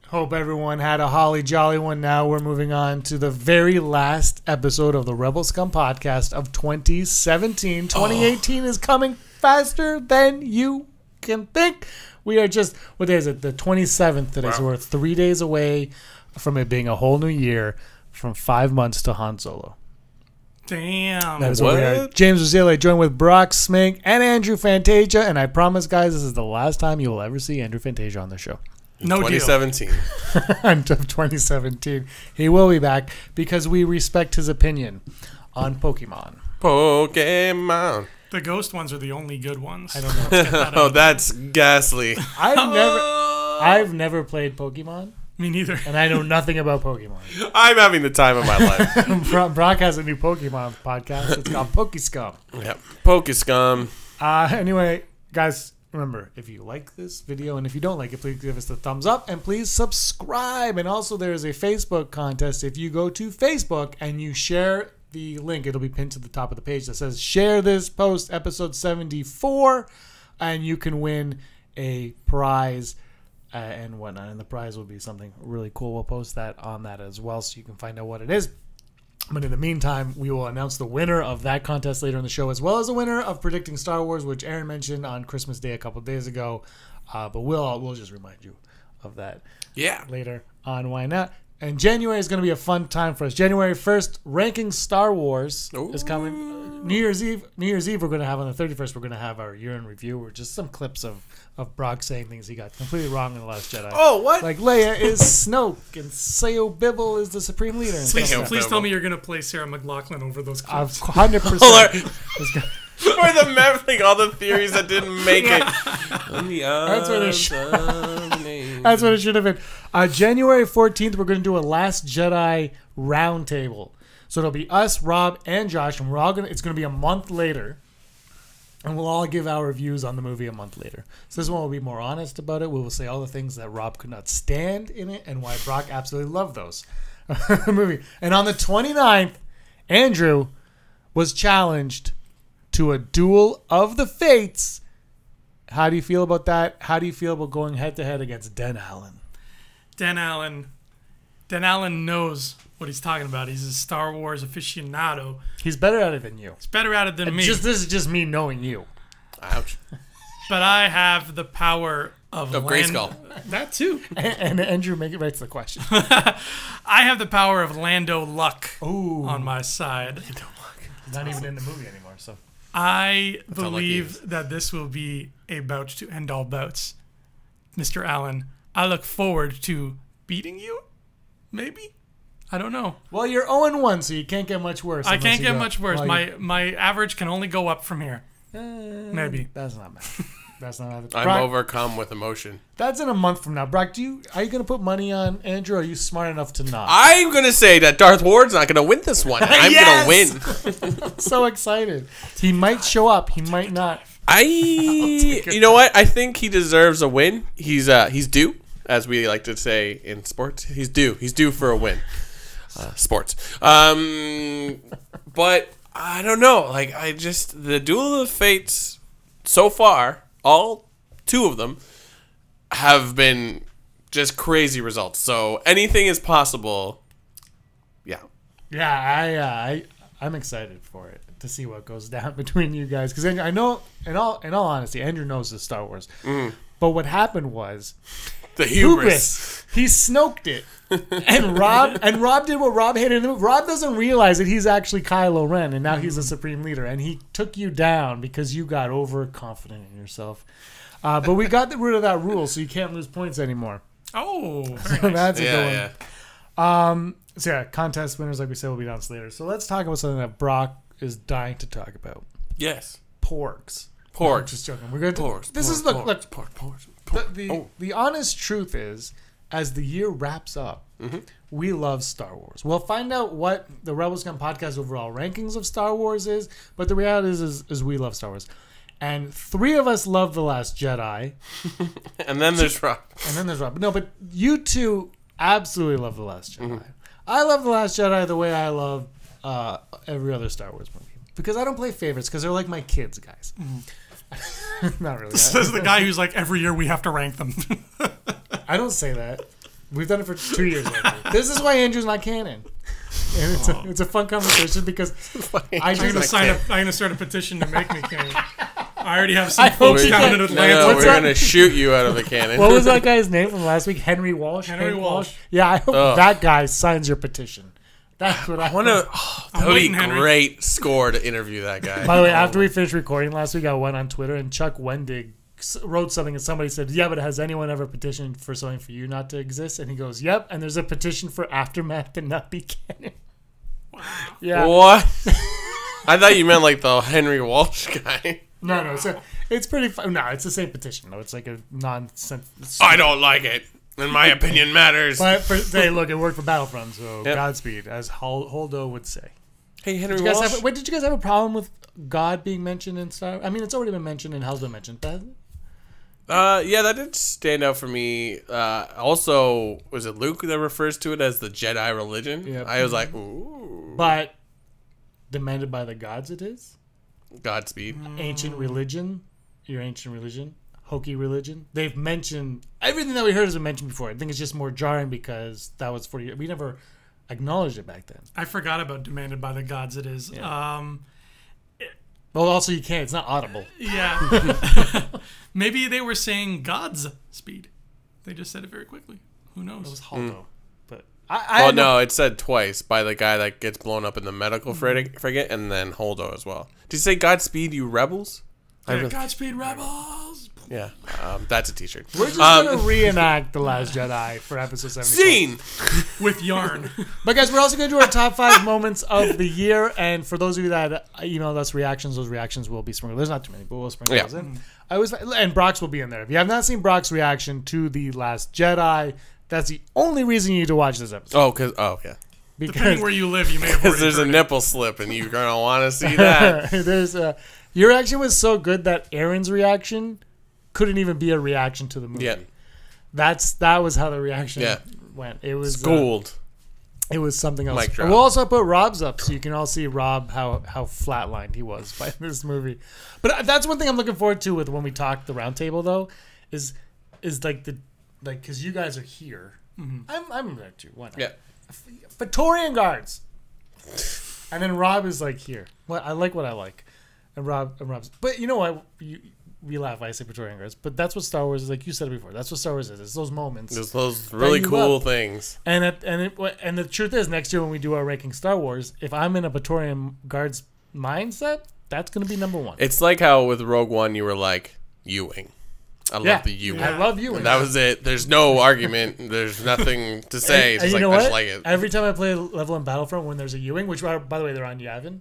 Hope everyone had a holly jolly one. Now we're moving on to the very last episode of the Rebel Scum podcast of 2017. 2018 is coming faster than you can think. We are just, what day is it? The 27th today. Wow. So we're 3 days away from it being a whole new year, from 5 months to Han Solo. Damn. That is what we are. James Rosile, joined with Brock Smink and Andrew Fantasia. And I promise, guys, this is the last time you will ever see Andrew Fantasia on the show. No 2017. Until 2017. He will be back because we respect his opinion on Pokemon. Pokemon. The ghost ones are the only good ones. I don't know. Oh, that's ghastly. I've never played Pokemon. Me neither. And I know nothing about Pokemon. I'm having the time of my life. Brock has a new Pokemon podcast. It's called Pokescum. Yep. Pokescum. Anyway, guys, remember, if you like this video and if you don't like it, please give us the thumbs up and please subscribe. And also, there is a Facebook contest. If you go to Facebook and you share the link, it'll be pinned to the top of the page that says share this post, episode 74, and you can win a prize and whatnot. And the prize will be something really cool. We'll post that on that as well so you can find out what it is. But in the meantime, we will announce the winner of that contest later in the show, as well as the winner of predicting Star Wars, which Aaron mentioned on Christmas Day a couple of days ago. But we'll just remind you of that later on. Why not? And January is going to be a fun time for us. January 1st, Ranking Star Wars is coming. New Year's Eve, we're going to have on the 31st, we're going to have our year in review, or just some clips of Brock saying things he got completely wrong in The Last Jedi. Oh, what? Like Leia is Snoke and Sayo Bibble is the Supreme Leader. Please tell me you're going to play Sarah McLachlan over those clips. 100%. For the all the theories that didn't make it. That's what it should have been. January 14th, we're going to do a Last Jedi roundtable. So it'll be us, Rob, and Josh, and it's going to be a month later. And we'll all give our reviews on the movie a month later. So this one will be more honest about it. We will say all the things that Rob could not stand in it and why Brock absolutely loved those movie. And on the 29th, Andrew was challenged to a duel of the fates. How do you feel about that? How do you feel about going head-to-head against Den Allen? Den Allen knows what he's talking about. He's a Star Wars aficionado. He's better at it than you. He's better at it than me. This is just me knowing you. Ouch. But I have the power of Grayskull. That too. And Andrew writes the question. I have the power of Lando Luck on my side. Lando Luck. Not even in the movie anymore. So I believe that this will be a bout to end all bouts. Mr. Allen, I look forward to beating you. Maybe. I don't know. Well, you're 0-1, so you can't get much worse. I can't get much worse. My average can only go up from here. Maybe. That's not bad. That's not bad. I'm overcome with emotion. That's in a month from now. Brock, are you going to put money on Andrew, or are you smart enough to not? I'm going to say that Darth Ward's not going to win this one. I'm going to win. So excited. He might show up. He might not. You know what? I think he deserves a win. He's due, as we like to say in sports. He's due. He's due for a win. Sports. But I don't know. Like, the Duel of the Fates so far, all two of them have been just crazy results. So anything is possible. Yeah. Yeah, I'm excited for it to see what goes down between you guys, because I know, in all honesty, Andrew knows the Star Wars. But what happened was the hubris. He snoked it. And Rob did what Rob hated in the movie. Rob doesn't realize that he's actually Kylo Ren, and now he's the Supreme Leader, and he took you down because you got overconfident in yourself. But we got rid of that rule, so you can't lose points anymore. Oh, so that's a good one. So yeah, contest winners, like we said, will be announced later. So let's talk about something that Brock is dying to talk about. Yes. Porgs. Porgs. Just joking. We're going to. Porgs. The honest truth is, as the year wraps up, we love Star Wars. We'll find out what the Rebel Scum podcast overall rankings of Star Wars is, but the reality is we love Star Wars. And 3 of us love The Last Jedi. And then there's Rob. No, but you 2 absolutely love The Last Jedi. I love The Last Jedi the way I love every other Star Wars movie. Because I don't play favorites, because they're like my kids, guys. Not really. This is the guy who's like, every year we have to rank them. I don't say that. We've done it for 2 years. Andrew. This is why Andrew's not canon. And it's a fun conversation because I'm gonna sign up. I'm gonna start a petition to make me canon. I already have some folks down in Atlanta. No, we're gonna shoot you out of the cannon. What was that guy's name from last week? Henry Walsh. Henry Walsh. Yeah, I hope that guy signs your petition. That's what I want to. That would be a great score to interview that guy. By the way, after we finished recording last week, I went on Twitter and Chuck Wendig wrote something and somebody said, "Yeah, but has anyone ever petitioned for something for you not to exist?" And he goes, "Yep." And there's a petition for Aftermath to not be canon. Wow. Yeah. What? I thought you meant like the Henry Walsh guy. No. It's pretty fun. No, it's the same petition. No, it's like a nonsense. I don't like it. And my opinion matters. But hey, look, it worked for Battlefront, so Godspeed, as Holdo would say. Hey, Henry Walsh. Did you guys have a problem with God being mentioned in Star Wars? I mean, it's already been mentioned and how's been mentioned. Yeah, that did stand out for me. Also, was it Luke that refers to it as the Jedi religion? Yep. I was like, ooh. But demanded by the gods it is? Godspeed. Ancient religion. Your ancient religion. Hokey religion. They've mentioned everything that we heard has been mentioned before. I think it's just more jarring because that was 40 years. We never acknowledged it back then. I forgot about demanded by the gods it is. Yeah. Well, also you can't. It's not audible. Yeah. Maybe they were saying God's speed. They just said it very quickly. Who knows? It was Holdo. But no, it said twice by the guy that gets blown up in the medical frigate and then Holdo as well. Did you say Godspeed, you rebels? Yeah, Godspeed, rebels. Yeah, that's a t-shirt. We're just going to reenact The Last Jedi for episode 74. Scene! With yarn. But guys, we're also going to do our top 5 moments of the year. And for those of you that emailed us reactions, those reactions will be sprinkled. There's not too many, but we'll sprinkle those in. And Brock's will be in there. If you have not seen Brock's reaction to The Last Jedi, that's the only reason you need to watch this episode. Yeah. Because depending where you live, you may have already there's a nipple slip, and you're going to want to see that. Your reaction was so good that Aaron's reaction couldn't even be a reaction to the movie. Yeah. That was how the reaction went. It was schooled. It was something else. We'll also put Rob's up so you can all see Rob how flatlined he was by this movie. But that's one thing I'm looking forward to with when we talk the round table though, is because you guys are here. Mm-hmm. I'm there too. Why not? Yeah. Praetorian guards. And then Rob is like here. Well, I like what I like. And Rob's. But you know what? We laugh when I say Praetorian guards, but that's what Star Wars is. Like you said before, that's what Star Wars is. It's those moments. It's those really cool things. And the truth is, next year when we do our ranking Star Wars, if I'm in a Praetorian guards mindset, that's going to be number 1. It's like how with Rogue One you were like Ewing. I love the Ewing. I love Ewing. That was it. There's no argument. There's nothing to say. It's and just you know I what? just like it. Every time I play a level in Battlefront when there's a Ewing, which by the way they're on Yavin,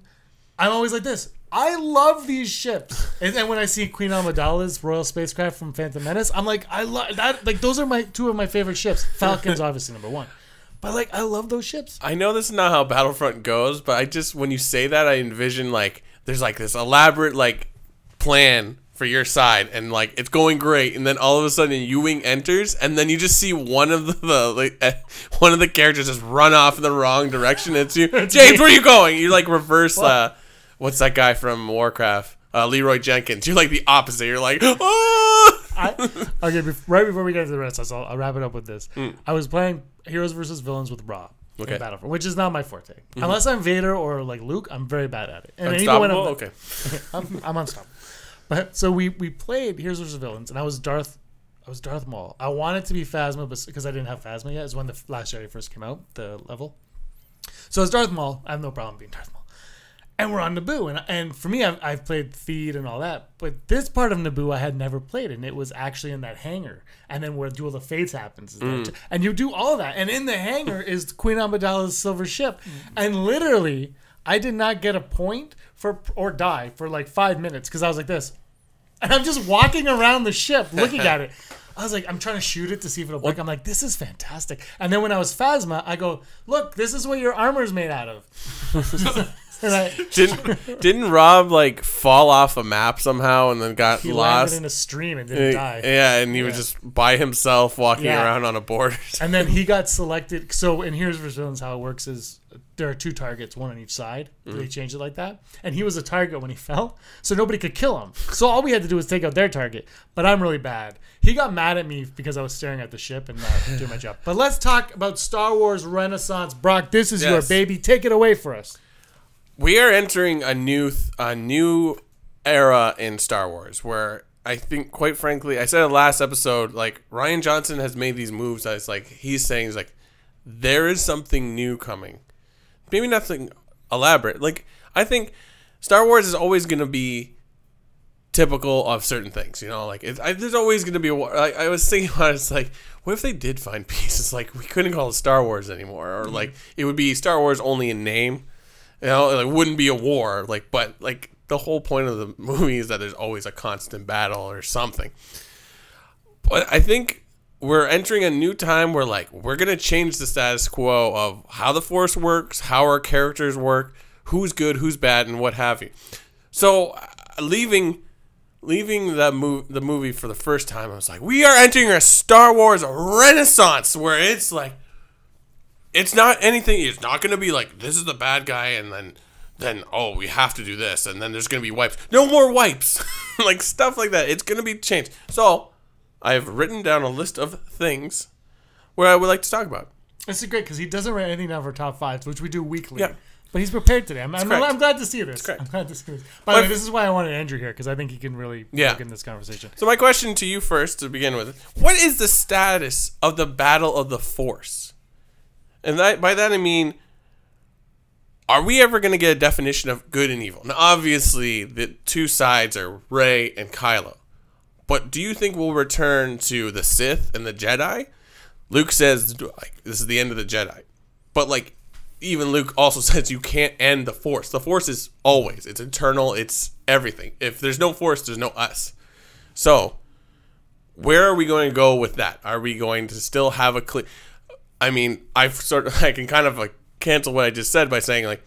I'm always like this. I love these ships. And when I see Queen Amidala's Royal Spacecraft from Phantom Menace, I'm like, I love that. Like those are two of my favorite ships. Falcon's obviously number 1. But like I love those ships. I know this is not how Battlefront goes, but I just when you say that I envision like there's like this elaborate like plan for your side and like it's going great and then all of a sudden Ewing enters and then you just see one of the characters just run off in the wrong direction. It's you. James, where are you going? You like reverse what's that guy from Warcraft? Leroy Jenkins. You're like the opposite. You're like, oh! Right before we get into the rest, I'll wrap it up with this. I was playing Heroes vs. Villains with Rob in Battlefront, which is not my forte. Mm-hmm. Unless I'm Vader or like Luke, I'm very bad at it. And Unstoppable? Okay. I'm unstoppable. But so we played Heroes vs. Villains, and I was Darth Maul. I wanted to be Phasma, but because I didn't have Phasma yet, is when the Last Jedi first came out, the level. So as Darth Maul, I have no problem being Darth Maul. And we're on Naboo, and for me, I've played Theed and all that, but this part of Naboo I had never played, and it was actually in that hangar, and then where Duel of the Fates happens, and you do all that, and in the hangar is Queen Amidala's silver ship, and literally, I did not get a point or die for like 5 minutes because I was like this, and I'm just walking around the ship looking at it. I was like, I'm trying to shoot it to see if it'll break. I'm like, this is fantastic. And then when I was Phasma, I go, look, this is what your armor's made out of. Didn't Rob like fall off a map somehow and then got he lost? landed in a stream and didn't die. Yeah, and he was just by himself walking around on a border. And then he got selected. So, and here's for villains how it works is there are 2 targets, one on each side. They changed it like that. And he was a target when he fell, so nobody could kill him. So all we had to do was take out their target. But I'm really bad. He got mad at me because I was staring at the ship and not doing my job. But let's talk about Star Wars Renaissance. Brock, this is your baby. Take it away for us. We are entering a new era in Star Wars where I think, quite frankly, I said it last episode, like Rian Johnson has made these moves that it's like he's saying there is something new coming. Maybe nothing elaborate. Like I think Star Wars is always going to be typical of certain things, you know, like there's always going to be a war. Like, I was thinking about it, it's like, what if they did find peace? It's like we couldn't call it Star Wars anymore, or like it would be Star Wars only in name, you know, it wouldn't be a war, like, but like the whole point of the movie is that there's always a constant battle or something. But I think we're entering a new time where like we're going to change the status quo of how the Force works, how our characters work, who's good, who's bad, and what have you. So leaving the movie for the first time, I was like, we are entering a Star Wars Renaissance where it's like, it's not anything. It's not going to be like, this is the bad guy, and then oh, we have to do this, and then there's going to be wipes. No more wipes, like stuff like that. It's going to be changed. So I've written down a list of things where I would like to talk about. This is great because he doesn't write anything down for top 5s, which we do weekly. Yeah. But he's prepared today. I'm glad to see this. I'm glad to see this. By the way, this is why I wanted Andrew here, because I think he can really work in this conversation. So my question to you first, to begin with, what is the status of the Battle of the Force? And by that I mean, are we ever going to get a definition of good and evil? Now, obviously, the 2 sides are Rey and Kylo. But do you think we'll return to the Sith and the Jedi? Luke says, like, this is the end of the Jedi. But, like, even Luke also says you can't end the Force. The Force is always. It's eternal. It's everything. If there's no Force, there's no us. So, where are we going to go with that? Are we going to still have a clear... I mean, I can kind of like cancel what I just said by saying, like,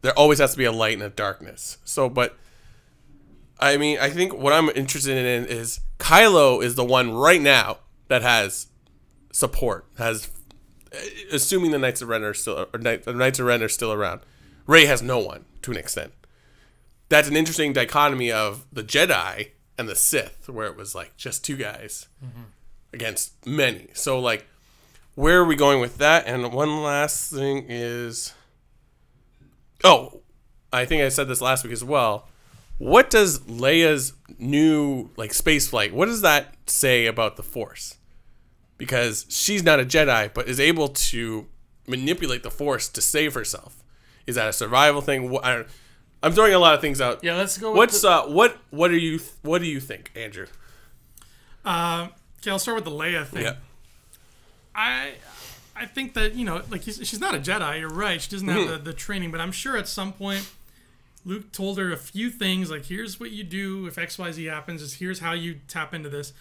there always has to be a light and a darkness. So, but... I mean, I think what I'm interested in is Kylo is the one right now that has support, assuming the Knights of Ren are still, or the Knights of Ren are still around. Rey has no one to an extent. That's an interesting dichotomy of the Jedi and the Sith, where it was like just 2 guys against many. So like, where are we going with that? And one last thing is, I think I said this last week as well. What does Leia's new like space flight? What does that say about the Force? Because she's not a Jedi, but is able to manipulate the Force to save herself. Is that a survival thing? I'm throwing a lot of things out. Yeah, let's go. What do you think, Andrew? Okay, I'll start with the Leia thing. Yeah. I think that, you know, like she's not a Jedi. You're right. She doesn't have the training, but I'm sure at some point Luke told her a few things, like here's what you do if XYZ happens. Here's how you tap into this.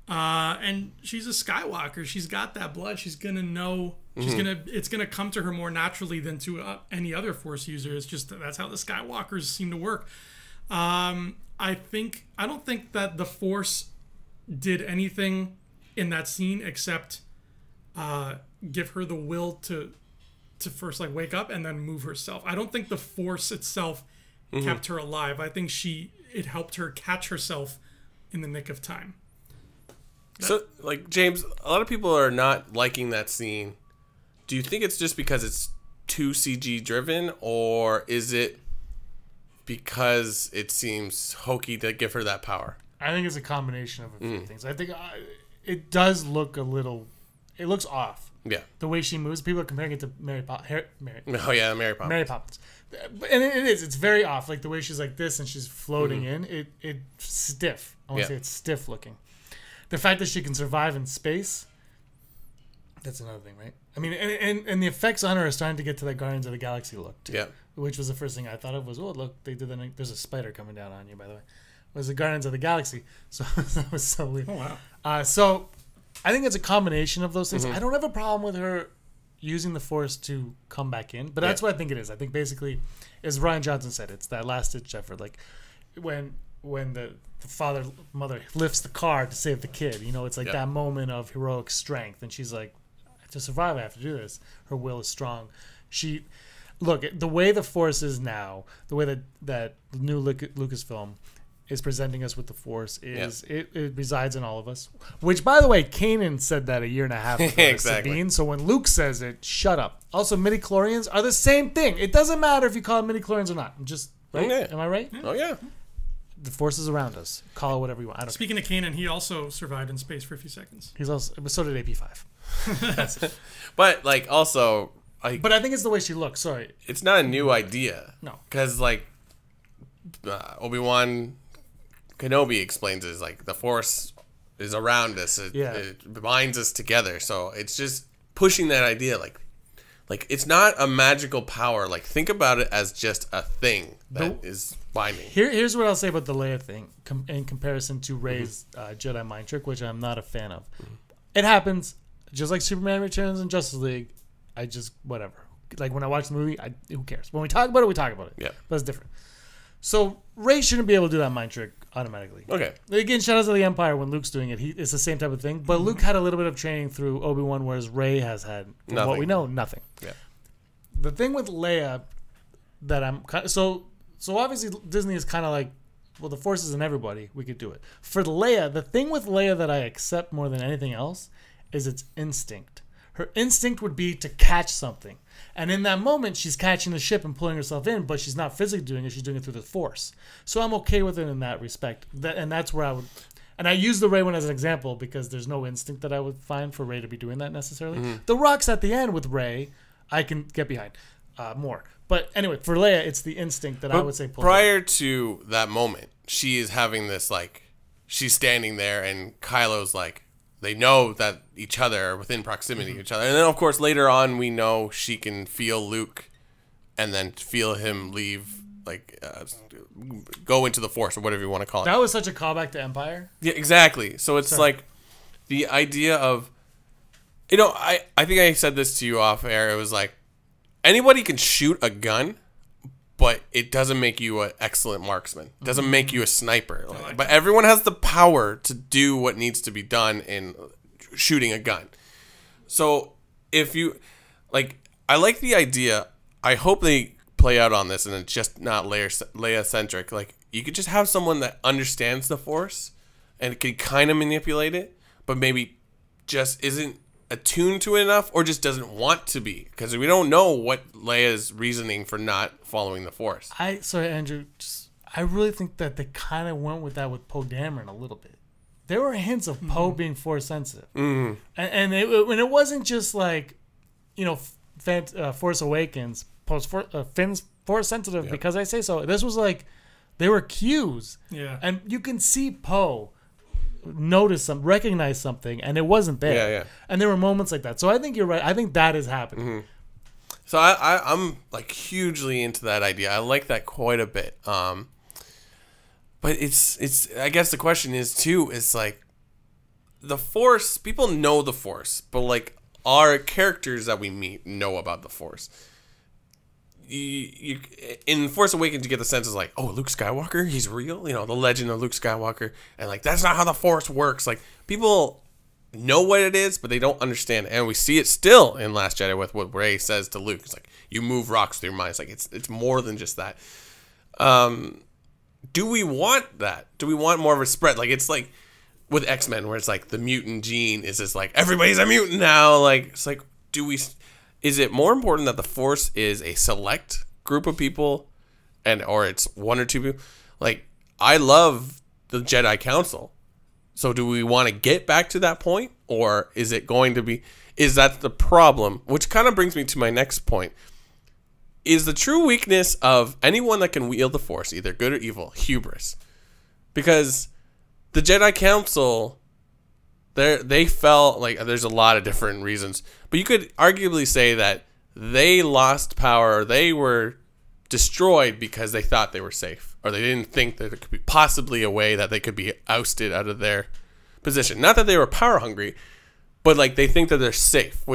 And she's a Skywalker. She's got that blood. She's gonna know. It's gonna come to her more naturally than to any other Force user. It's just that's how the Skywalkers seem to work. I don't think that the Force did anything in that scene except give her the will to first like wake up and then move herself. I don't think the Force itself kept her alive. I think it helped her catch herself in the nick of time. So, like, James, a lot of people are not liking that scene. Do you think it's just because it's too CG driven, or is it because it seems hokey to give her that power? I think it's a combination of a few things. I think it does look it looks off. Yeah. The way she moves. People are comparing it to Mary Poppins. Mary Poppins. Mary Poppins. And it is. It's very off. Like the way she's like this and she's floating in. It's stiff. I want to say it's stiff looking. The fact that she can survive in space, that's another thing, right? I mean, and the effects on her are starting to get to that Guardians of the Galaxy look, too. Yeah. Which was the first thing I thought of was, oh, look, they did that. There's a spider coming down on you, by the way. It was the Guardians of the Galaxy. So that was so weird. Oh, wow. So I think it's a combination of those things. I don't have a problem with her using the Force to come back in. But that's what I think it is. I think basically, as Ryan Johnson said, it's that last ditch effort. Like when the father mother lifts the car to save the kid. You know, it's like that moment of heroic strength, and she's like, to survive, I have to do this. Her will is strong. Look, the way the Force is now, the way that the new Lucasfilm is presenting us with the Force is it resides in all of us. Which, by the way, Kanan said that a year and a half ago. Exactly. Sabine, so when Luke says it, shut up. Also, midi-chlorians are the same thing. It doesn't matter if you call them midi-chlorians or not. Just right? Yeah. Am I right? Oh yeah. The Force is around us. Call it whatever you want. I don't Speaking of Kanan, he also survived in space for a few seconds. He's also, but so did AP5. But like also, but I think it's the way she looks. Sorry, it's not a new idea. No, because like Obi-Wan Kenobi explains it, is like the Force is around us. It binds us together. So it's just pushing that idea, like it's not a magical power. Like think about it as just a thing that is binding. Here's what I'll say about the Leia thing in comparison to Rey's Jedi mind trick, which I'm not a fan of. It happens just like Superman Returns and Justice League. I just whatever. Like when I watch the movie, who cares? When we talk about it, we talk about it. Yeah, but it's different. So Rey shouldn't be able to do that mind trick automatically. Okay. Again, shout out to the Empire when Luke's doing it. It's the same type of thing. But Luke had a little bit of training through Obi-Wan, whereas Rey has had, from what we know, nothing. Yeah. The thing with Leia that so obviously Disney is kind of like, well, the Force is in everybody. We could do it. For Leia, the thing with Leia that I accept more than anything else is its instinct. Her instinct would be to catch something. And in that moment, she's catching the ship and pulling herself in, but she's not physically doing it. She's doing it through the Force. So I'm okay with it in that respect. And that's where I would... And I use the Rey one as an example because there's no instinct that I would find for Rey to be doing that necessarily. The rocks at the end with Rey, I can get behind more. But anyway, for Leia, it's the instinct that I would say... Prior to that moment, she is having this, like... She's standing there and Kylo's like... They know that each other are within proximity of each other. And then, of course, later on, we know she can feel Luke and then feel him leave, like, go into the Force or whatever you want to call it. That was such a callback to Empire. Yeah, exactly. So it's like the idea of, you know, I think I said this to you off air. It was like, anybody can shoot a gun, but it doesn't make you an excellent marksman. It doesn't make you a sniper. But everyone has the power to do what needs to be done in shooting a gun. So if you, like, I like the idea. I hope they play out on this and it's just not Leia-centric. Like, you could just have someone that understands the Force and could kind of manipulate it, but maybe just isn't attuned to it enough or just doesn't want to be, because we don't know what Leia's reasoning for not following the Force. Sorry, Andrew, I really think that they kind of went with that with Poe Dameron a little bit. There were hints of Poe being Force sensitive, and it wasn't just like, you know, Force Awakens, Finn's Force sensitive because I say so. This was like there were cues, and you can see Poe recognize something, and it wasn't there. And there were moments like that. So I think you're right. I think that is happening. So I'm like hugely into that idea. I like that quite a bit. But it's I guess the question is too, it's like the Force, people know the Force, but like our characters that we meet know about the Force. You in Force Awakens you get the sense of like, oh, Luke Skywalker, he's real, you know, the legend of Luke Skywalker, and like that's not how the Force works. Like people know what it is, but they don't understand it. And we see it still in Last Jedi with what Rey says to Luke. It's like, you move rocks through your mind. It's like it's more than just that. Do we want that? Do we want more of a spread? Like it's like with X-Men where it's like the mutant gene is just like everybody's a mutant now. Like it's like, is it more important that the Force is a select group of people or it's one or two people? Like, I love the Jedi Council. So do we want to get back to that point? Or is it going to be... Is that the problem? Which kind of brings me to my next point. Is the true weakness of anyone that can wield the Force, either good or evil, hubris? Because the Jedi Council... They felt like there's a lot of different reasons, but you could arguably say that they lost power, or they were destroyed because they thought they were safe, or they didn't think that there could be possibly a way that they could be ousted out of their position. Not that they were power hungry, but like they think that they're safe,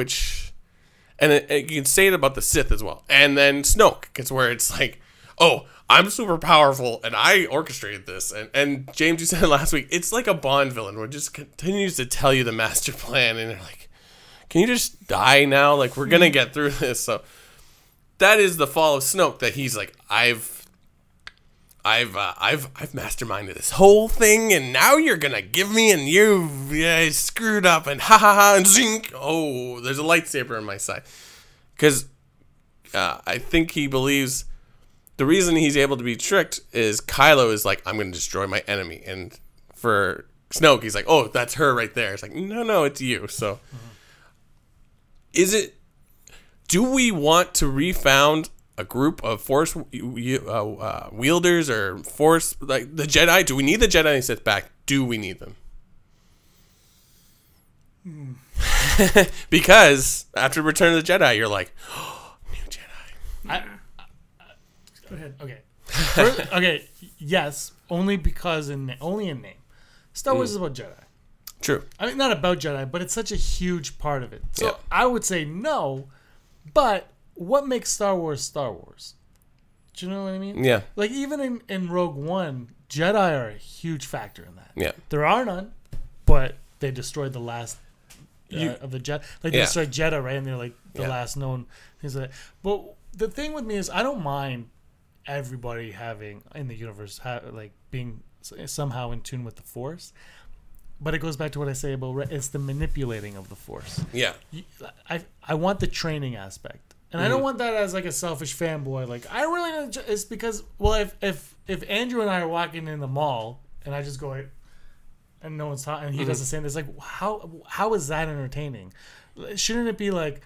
And you can say it about the Sith as well. And then Snoke, it's where it's like, oh, I'm super powerful, and I orchestrated this. And James, you said last week, it's like a Bond villain where it just continues to tell you the master plan, and you're like, can you just die now? Like, we're going to get through this. So that is the fall of Snoke, that he's like, I've masterminded this whole thing, and now you're gonna give me, and you screwed up, and ha ha ha, and zink. Oh, there's a lightsaber on my side, because I think he believes the reason he's able to be tricked is Kylo is like, I'm gonna destroy my enemy, and for Snoke, he's like, oh, that's her right there. It's like, no, it's you. So, do we want to refound a group of Force wielders or Force, like the Jedi? Do we need the Jedi and Sith back? Do we need them? Because after Return of the Jedi, you're like, oh, new Jedi. Go ahead. Okay. Okay. Yes, only because only in name. Star Wars is about Jedi. True. I mean, not about Jedi, but it's such a huge part of it. So Yeah. I would say no, but what makes Star Wars Star Wars? Do you know what I mean? Yeah. Like, even in Rogue One, Jedi are a huge factor in that. Yeah. There are none, but they destroyed the last of the Jedi. Like, they destroyed Jedha, right? And they're like the last known things like that. But the thing with me is, I don't mind everybody having, in the universe, like, being somehow in tune with the Force. But it goes back to what I say about it's the manipulating of the Force. Yeah. I want the training aspect. And I don't want that as like a selfish fanboy. Like, I really, it's because, well, if Andrew and I are walking in the mall and I just go, and no one's talking, and he does the same, it's like, how is that entertaining? Shouldn't it be like,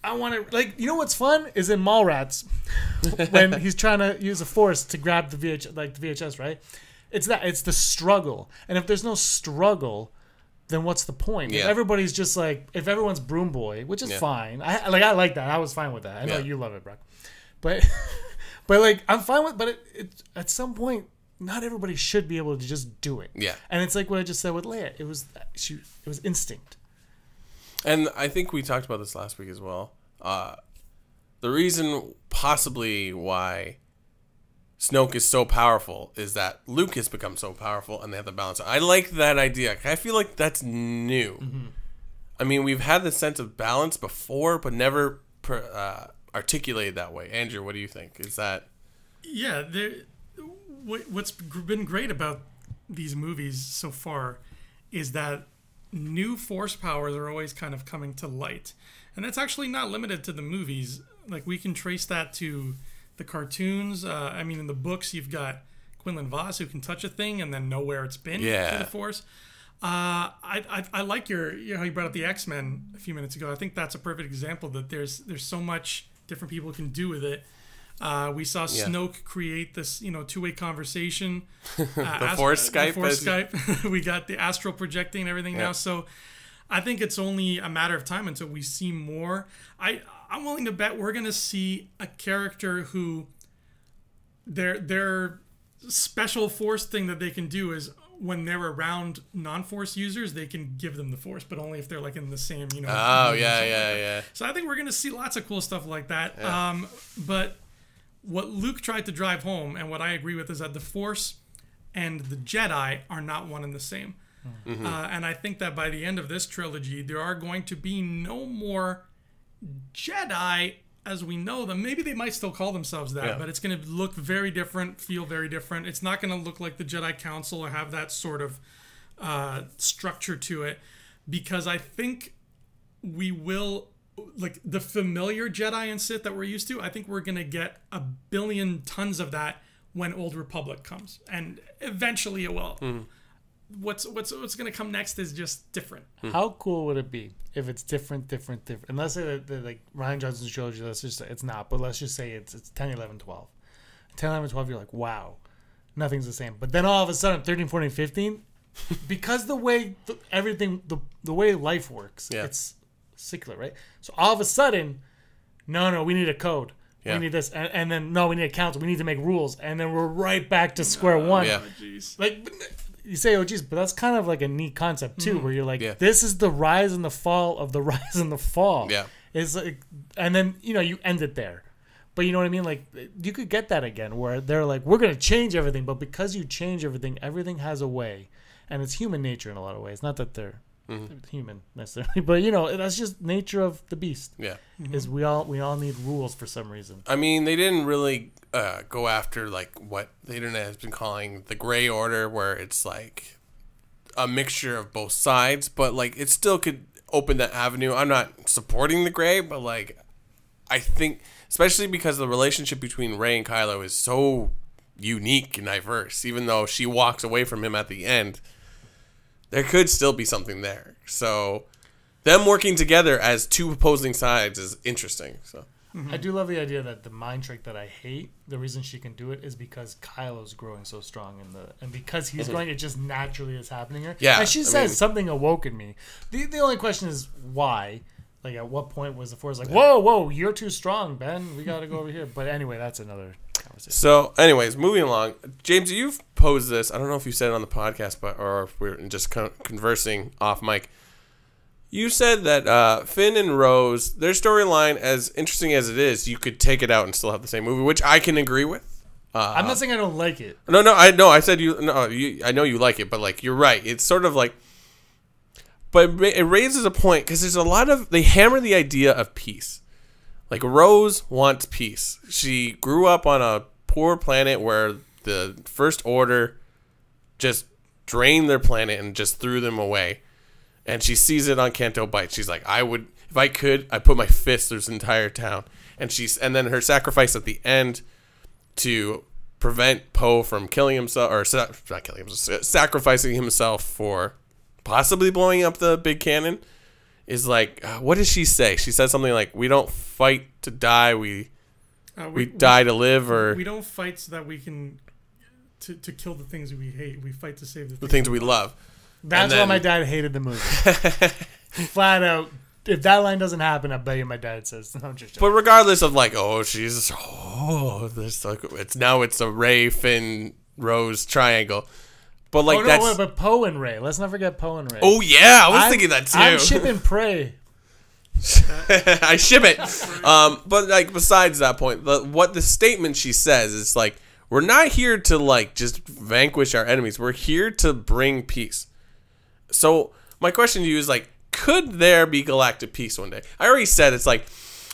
I want to, like, you know what's fun is in Mallrats when he's trying to use a Force to grab the VHS, right? It's the struggle. And if there's no struggle, then what's the point? Yeah. If everybody's just like, if everyone's Broom Boy, which is fine. I like that. I was fine with that. I know you love it, Brock. But like, I'm fine with, but it at some point, not everybody should be able to just do it. Yeah. And it's like what I just said with Leia. It was instinct. And I think we talked about this last week as well. The reason possibly why Snoke is so powerful is that Luke has become so powerful, and they have to balance it. I like that idea. I feel like that's new. Mm-hmm. I mean, we've had the sense of balance before, but never articulated that way. Andrew, what do you think? Is that... Yeah, what's been great about these movies so far is that new Force powers are always kind of coming to light. And that's actually not limited to the movies. Like, we can trace that to the cartoons. I mean, in the books, you've got Quinlan Vos who can touch a thing and then know where it's been through the Force. I like how you brought up the X-Men a few minutes ago. I think that's a perfect example that there's so much different people can do with it. We saw Snoke create this, two-way conversation. The Force Skype. Skype. We got the astral projecting and everything now. So I think it's only a matter of time until we see more. I'm willing to bet we're going to see a character who their special Force thing that they can do is when they're around non-Force users, they can give them the Force, but only if they're like in the same, Oh, yeah. So I think we're going to see lots of cool stuff like that. Yeah. But what Luke tried to drive home, and what I agree with, is that the Force and the Jedi are not one and the same. Mm-hmm. And I think that by the end of this trilogy, there are going to be no more Jedi as we know them. Maybe they might still call themselves that, but it's going to look very different, feel very different. It's not going to look like the Jedi Council or have that sort of structure to it, because I think we will, like the familiar Jedi and Sith that we're used to, I think we're going to get a billion tons of that when Old Republic comes, and eventually it will. Mm. What's going to come next is just different. How cool would it be if it's different? And let's say that like Rian Johnson's trilogy, let's just say it's not, but let's just say it's 10, 11, 12. 10, 11, 12, you're like, wow, nothing's the same. But then all of a sudden, 13, 14, 15, because the way everything, the way life works, it's secular, right? So all of a sudden, no, we need a code. We need this, and then no, we need a council. We need to make rules, and then we're right back to square one. Yeah. Like, you say, oh, geez, but that's kind of like a neat concept too, where you're like, this is the rise and the fall of the rise and the fall. Yeah. It's like, and then you end it there. But you know what I mean? Like, you could get that again where they're like, we're going to change everything, but because you change everything, everything has a way, and it's human nature in a lot of ways. Not that they're human necessarily, but that's just nature of the beast. Yeah, is we all need rules for some reason. I mean, they didn't really go after like what the internet has been calling the gray order, where it's like a mixture of both sides, but like it still could open that avenue. I'm not supporting the gray, but like I think, especially because the relationship between Rey and Kylo is so unique and diverse, even though she walks away from him at the end, there could still be something there. So them working together as two opposing sides is interesting. So I do love the idea that the mind trick that I hate, the reason she can do it is because Kylo's growing so strong and because he's growing, it just naturally is happening here. Yeah, and she says something awoke in me. The only question is why. Like, at what point was the Force like, whoa, you're too strong, Ben. We got to go over here. But anyway, that's another conversation. So, anyways, moving along. James, you've posed this. I don't know if you said it on the podcast, or if we're just conversing off mic. You said that Finn and Rose, their storyline, as interesting as it is, you could take it out and still have the same movie, which I can agree with. I'm not saying I don't like it. No, I said I know you like it, but like you're right. It's sort of like, but it raises a point because there's a lot of, they hammer the idea of peace. Like Rose wants peace. She grew up on a poor planet where the First Order just drained their planet and just threw them away. And she sees it on Canto Bight. She's like, if I could, I'd put my fist through this entire town. And then her sacrifice at the end to prevent Poe from killing himself, or not killing himself, sacrificing himself for possibly blowing up the big cannon, is like, what does she say? She says something like, we don't fight to die, we die to live, or we don't fight so that we can to kill the things we hate. We fight to save the things we love. That's why my dad hated the movie. Flat out. If that line doesn't happen, I bet you my dad says. No, I'm just joking. But regardless of like, this like it's a Rey, Finn, Rose triangle. But like but Poe and Rey. Let's not forget Poe and Rey. Oh yeah, I was thinking that too. I'm shipping Prey. I ship it. But like besides that point, what the statement she says is like, we're not here to like just vanquish our enemies. We're here to bring peace. So my question to you is like, could there be galactic peace one day? I already said it's like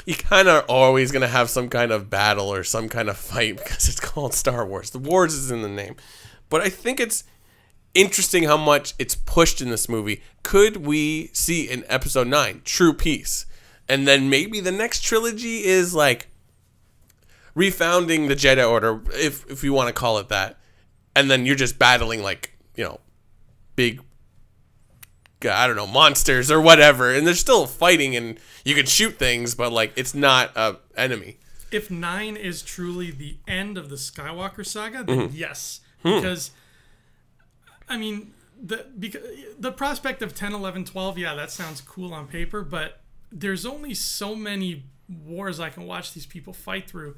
you kind of always going to have some kind of battle or some kind of fight because it's called Star Wars. The wars is in the name. But I think it's interesting how much it's pushed in this movie. Could we see in episode 9 true peace? And then maybe the next trilogy is like refounding the Jedi Order, if you want to call it that. And then you're just battling like, big, I don't know, monsters or whatever, and they're still fighting and you can shoot things, but like it's not a enemy. If 9 is truly the end of the Skywalker saga, then yes, because I mean the prospect of 10, 11, 12, yeah, that sounds cool on paper, but there's only so many wars I can watch these people fight through.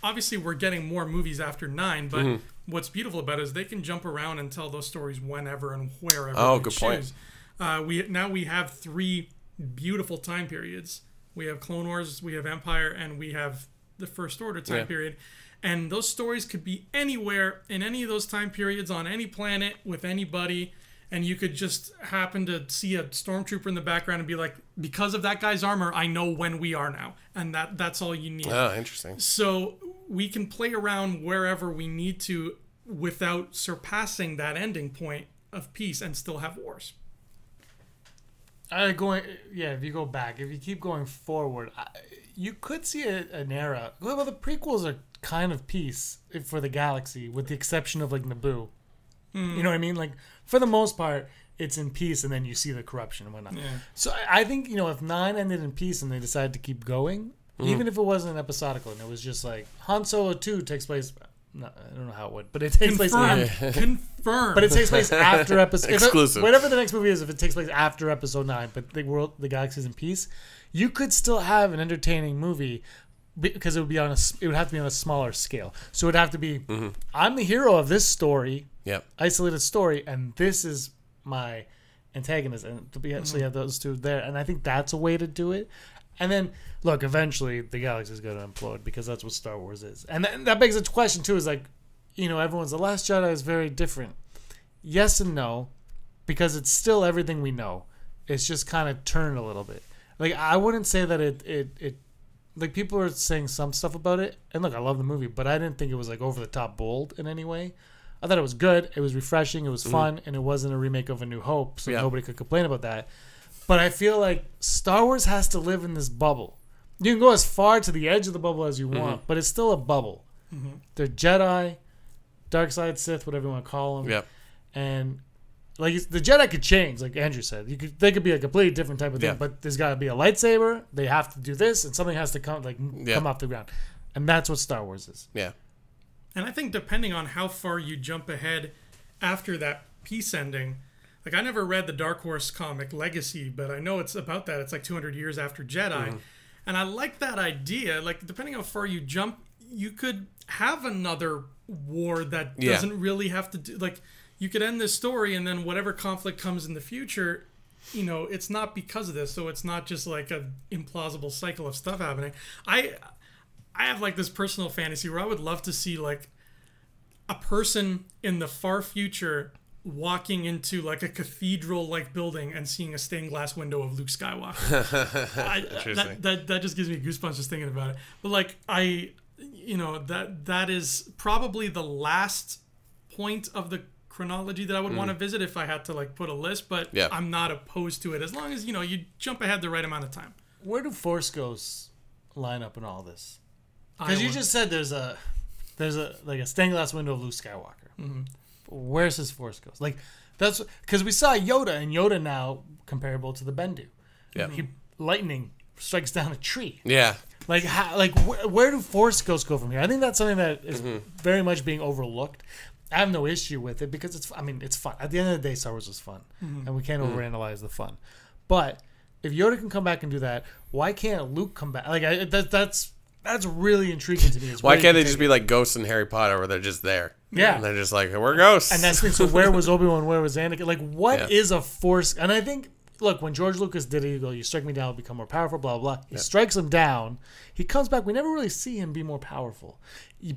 Obviously we're getting more movies after 9, but what's beautiful about it is they can jump around and tell those stories whenever and wherever they good choose. Point. We have 3 beautiful time periods. We have Clone Wars, we have Empire, and we have the First Order time period. And those stories could be anywhere in any of those time periods on any planet with anybody. And you could just happen to see a stormtrooper in the background and be like, because of that guy's armor, I know when we are now. And that's all you need. Oh, interesting. So we can play around wherever we need to without surpassing that ending point of peace and still have wars. If you go back, if you keep going forward, you could see an era. Well, the prequels are kind of peace for the galaxy, with the exception of like Naboo. You know what I mean? Like, for the most part, it's in peace, and then you see the corruption and whatnot. Yeah. So I think, if 9 ended in peace and they decided to keep going, even if it wasn't episodical, and it was just like, Han Solo 2 takes place... No, I don't know how it would, but it takes place... Confirmed. But it takes place after episode... Exclusive. Whatever the next movie is, if it takes place after episode 9, but the galaxy is in peace, you could still have an entertaining movie... Because it would have to be on a smaller scale. So it would have to be, I'm the hero of this story, isolated story, and this is my antagonist, and to be actually have those two there. And I think that's a way to do it. And then, look, eventually the galaxy is going to implode because that's what Star Wars is. And that begs a question, too, is like, everyone's The Last Jedi is very different. Yes and no, because it's still everything we know. It's just kind of turned a little bit. Like, I wouldn't say that it like, people are saying some stuff about it. And look, I love the movie, but I didn't think it was, like, over the top bold in any way. I thought it was good. It was refreshing. It was fun. And it wasn't a remake of A New Hope, so nobody could complain about that. But I feel like Star Wars has to live in this bubble. You can go as far to the edge of the bubble as you want, but it's still a bubble. They're Jedi, Dark Side Sith, whatever you want to call them. Yep. And like the Jedi could change, like Andrew said. They could be a completely different type of thing, but there's got to be a lightsaber. They have to do this, and something has to come off the ground. And that's what Star Wars is. Yeah. And I think depending on how far you jump ahead after that peace ending. Like, I never read the Dark Horse comic Legacy, but I know it's about that. It's like 200 years after Jedi. And I like that idea. Like, depending how far you jump, you could have another war that doesn't really have to do... Like, you could end this story, and then whatever conflict comes in the future, it's not because of this. So it's not just like an implausible cycle of stuff happening. I have, like, this personal fantasy where I would love to see, like, a person in the far future... walking into like a cathedral-like building and seeing a stained glass window of Luke Skywalker. That just gives me goosebumps just thinking about it. But like that is probably the last point of the chronology that I would want to visit if I had to like put a list. But I'm not opposed to it as long as you jump ahead the right amount of time. Where do Force Ghosts line up in all this? Because you just said there's a like a stained glass window of Luke Skywalker. Where's his Force Ghost? Like, that's because we saw Yoda, and Yoda now comparable to the Bendu. Yeah, lightning strikes down a tree. Yeah, like where do Force Ghosts go from here? I think that's something that is very much being overlooked. I have no issue with it because it's fun. At the end of the day, Star Wars is fun, and we can't overanalyze the fun. But if Yoda can come back and do that, why can't Luke come back? Like that's really intriguing to me. Why can't they just be like ghosts in Harry Potter, where they're just there? Yeah, and they're just like, we're ghosts. And that's the thing. So where was Obi-Wan? Where was Anakin? Like, what is a Force? And I think, look, when George Lucas did it, he go, "You strike me down, I'll become more powerful." Blah blah. He strikes him down. He comes back. We never really see him be more powerful.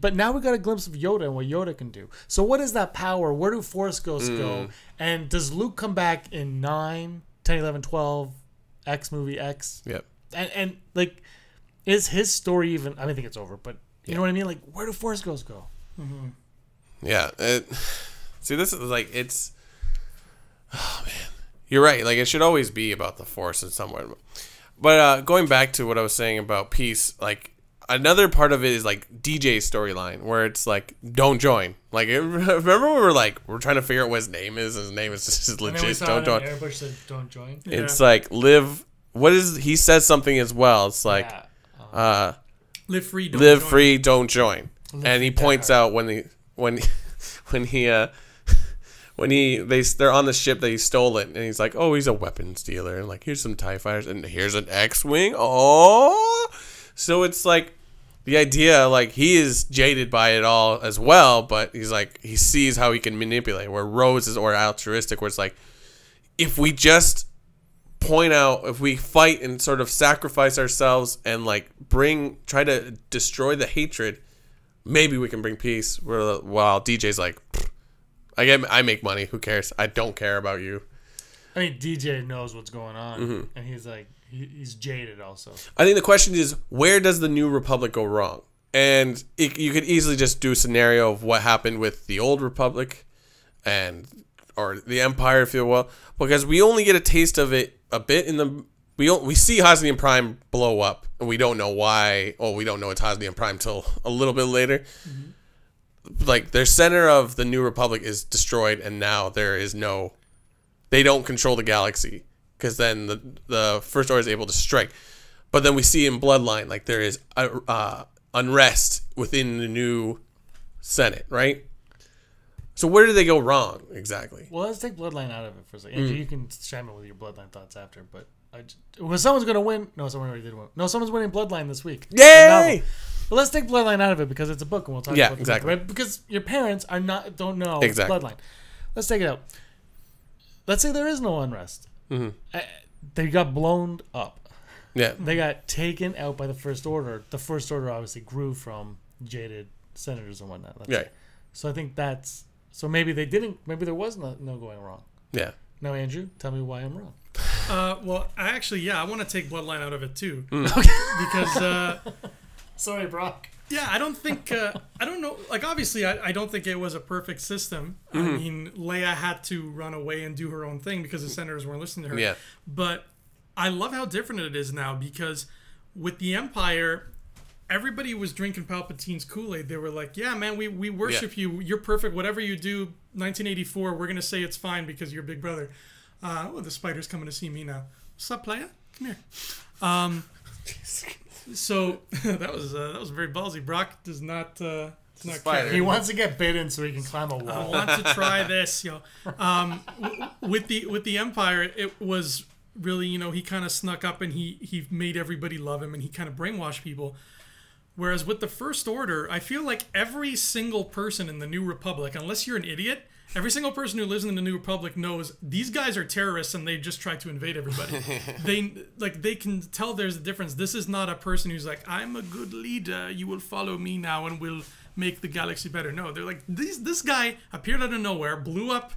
But now we got a glimpse of Yoda and what Yoda can do. So what is that power? Where do Force Ghosts go? And does Luke come back in 9, 10, 11, 12, X movie X? Yep. And like, is his story even? I don't think it's over, but you know what I mean. Like, where do Force Ghosts go? Yeah. See, this is like it's. Oh man, you're right. Like, it should always be about the Force in some way. But going back to what I was saying about peace, like another part of it is like DJ's storyline, where it's like, don't join. Like, remember we we're trying to figure out what his name is. His name is just legit. Don't join. Airbrush said, "Don't join." It's like live. What is he says something as well? It's like, live free. Don't join. And he points out when they're on the ship that he stole it, and he's like, oh, he's a weapons dealer, and like, here's some TIE fighters, and here's an X-wing. Oh, so it's like the idea, like, he is jaded by it all as well, but he's like, he sees how he can manipulate, where Rose is or altruistic, where it's like, if we just point out, if we fight and sort of sacrifice ourselves and like try to destroy the hatred, maybe we can bring peace. While DJ's like, I make money. Who cares? I don't care about you. I mean, DJ knows what's going on, and he's like, he's jaded also. I think the question is, where does the New Republic go wrong? And you could easily just do a scenario of what happened with the Old Republic or the Empire, if you will, because we only get a taste of it a bit in the... We see Hosnian Prime blow up, and we don't know why. Oh, we don't know it's Hosnian Prime till a little bit later. Like, their center of the New Republic is destroyed, and now there is no... They don't control the galaxy, because then the First Order is able to strike. But then we see in Bloodline, like, there is unrest within the new Senate, right? So where did they go wrong, exactly? Well, let's take Bloodline out of it for a second. You can chime in with your Bloodline thoughts after, but... someone's going to win. No, someone already did win. No, someone's winning Bloodline this week. Yay! But let's take Bloodline out of it because it's a book, and we'll talk about it. Exactly. Right? Because your parents don't know exactly. Bloodline. Let's take it out. let's say there is no unrest. Mm-hmm. They got blown up. Yeah. They got taken out by the First Order. The First Order obviously grew from jaded senators and whatnot. Yeah. So I think that's... So maybe they didn't... Maybe there was no going wrong. Yeah. Now, Andrew, tell me why I'm wrong. Well, I want to take Bloodline out of it too. Okay. Because... Sorry, Brock. Yeah, I don't think... I don't know. Like, obviously, I don't think it was a perfect system. I mean, Leia had to run away and do her own thing because the senators weren't listening to her. Yeah. But I love how different it is now because with the Empire... Everybody was drinking Palpatine's Kool-Aid. They were like, yeah, man, we worship you. You're perfect. Whatever you do, 1984, we're going to say it's fine because you're Big Brother. Oh, the spider's coming to see me now. What's up, playa? Come here. So that was very ballsy. Brock does not care. He wants to get bitten so he can climb a wall. I want to try this, yo. With the Empire, it was really, he kind of snuck up and he made everybody love him and he kind of brainwashed people. Whereas with the First Order, I feel like every single person in the New Republic, unless you're an idiot, every single person who lives in the New Republic knows these guys are terrorists and they just try to invade everybody. They can tell there's a difference. This is not a person who's like, I'm a good leader. You will follow me now and we'll make the galaxy better. No, they're like, this guy appeared out of nowhere, blew up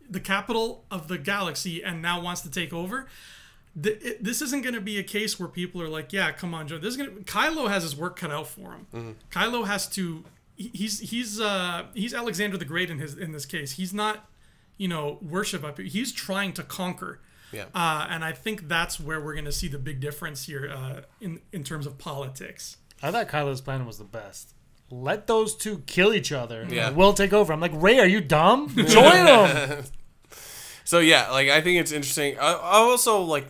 the capital of the galaxy and now wants to take over. This isn't going to be a case where people are like, yeah, come on, Joe. Kylo has his work cut out for him. Mm-hmm. Kylo has to. He's Alexander the Great in this case. He's not, worship up. He's trying to conquer. Yeah. And I think that's where we're going to see the big difference here in terms of politics. I thought Kylo's plan was the best. Let those two kill each other. Yeah. We'll take over. I'm like, Rey, are you dumb? Join them. So yeah, like I think it's interesting. I also like.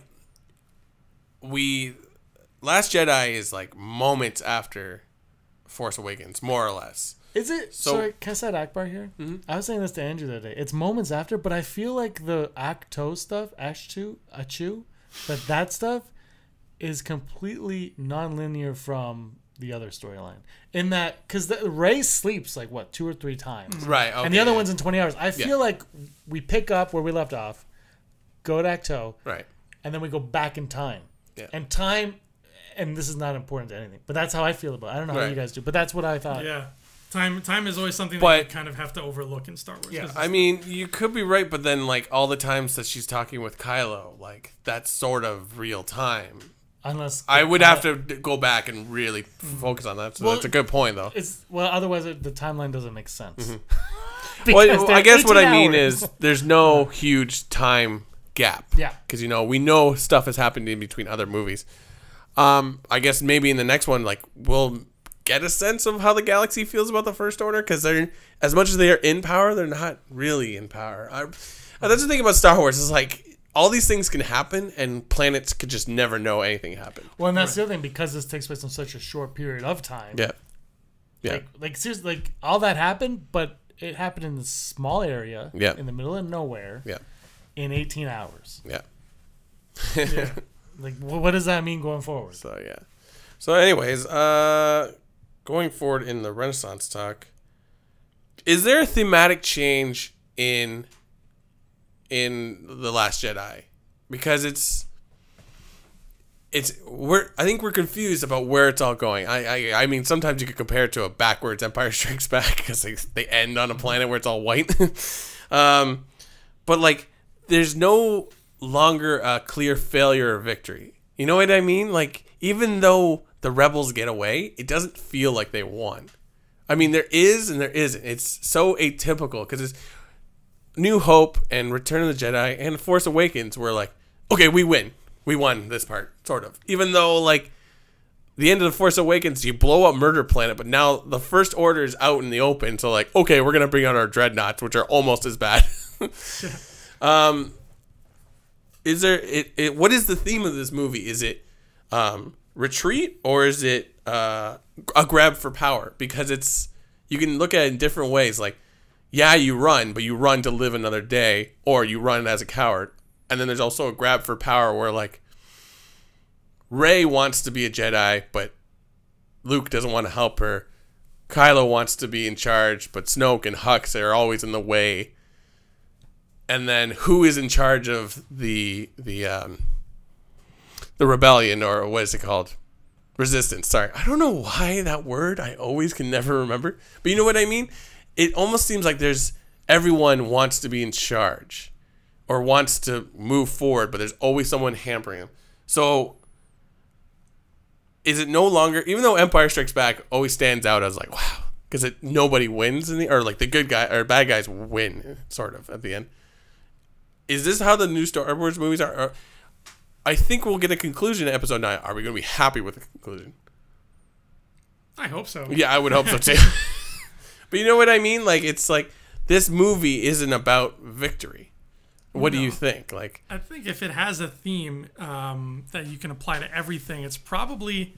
Last Jedi is like moments after Force Awakens, more or less. Is it? So, sorry, can I say Akbar here? Mm-hmm. I was saying this to Andrew the other day. It's moments after, but I feel like the Acto stuff, Achu, that stuff is completely non-linear from the other storyline. In that, because Rey sleeps like, 2 or 3 times. Right. Okay, and the other one's in 20 hours. I feel like we pick up where we left off, go to Acto, right, and then we go back in time. Yeah. And time, and this is not important to anything, but that's how I feel about it. I don't know how you guys do, but that's what I thought. Yeah. Time is always something that you kind of have to overlook in Star Wars. Yeah. I mean, you could be right, but then like all the times that she's talking with Kylo, like that's sort of real time. Unless I would have to go back and really focus on that. So that's a good point, though. Otherwise the timeline doesn't make sense. Mm-hmm. Well, I guess what I mean is there's no huge time gap. Yeah. Because, we know stuff has happened in between other movies. I guess maybe in the next one, like, we'll get a sense of how the galaxy feels about the First Order, because they're, as much as they are in power, they're not really in power. That's the thing about Star Wars, is like, all these things can happen, and planets could just never know anything happened. Well, and that's the other thing, because this takes place in such a short period of time. Yeah. Yeah. Like seriously, like, all that happened, but it happened in a small area, in the middle of nowhere, in 18 hours. Yeah. Yeah. Like, what does that mean going forward? So, yeah. So, anyways, going forward in the Renaissance talk, is there a thematic change in The Last Jedi? Because I think we're confused about where it's all going. I mean, sometimes you could compare it to a backwards Empire Strikes Back, because they end on a planet where it's all white. But like, there's no longer a clear failure or victory. You know what I mean? Like, even though the rebels get away, it doesn't feel like they won. I mean, there is and there isn't. It's so atypical, because it's New Hope and Return of the Jedi and Force Awakens were like, okay, we win. We won this part, sort of. Even though, like, the end of The Force Awakens, you blow up Murder Planet, but now the First Order is out in the open, so, like, okay, we're going to bring out our dreadnoughts, which are almost as bad. Is there what is the theme of this movie? Is it retreat, or is it a grab for power? Because you can look at it in different ways. Like, yeah, you run, but you run to live another day, or you run as a coward. And then there's also a grab for power where, like, Rey wants to be a Jedi, but Luke doesn't want to help her. Kylo wants to be in charge, but Snoke and Hux are always in the way. and then who is in charge of the rebellion, or what is it called? Resistance. Sorry, I don't know why that word I always can never remember, but you know what I mean. It almost seems like everyone wants to be in charge or wants to move forward, but there's always someone hampering them. So is it no longer, even though Empire Strikes Back always stands out as like, wow, because nobody wins or like the good guy or bad guys win sort of at the end. Is this how the new Star Wars movies are? I think we'll get a conclusion in episode 9. Are we going to be happy with the conclusion? I hope so. Yeah, I would hope so too. But you know what I mean? Like, it's like this movie isn't about victory. What do you think? Like, I think if it has a theme that you can apply to everything, it's probably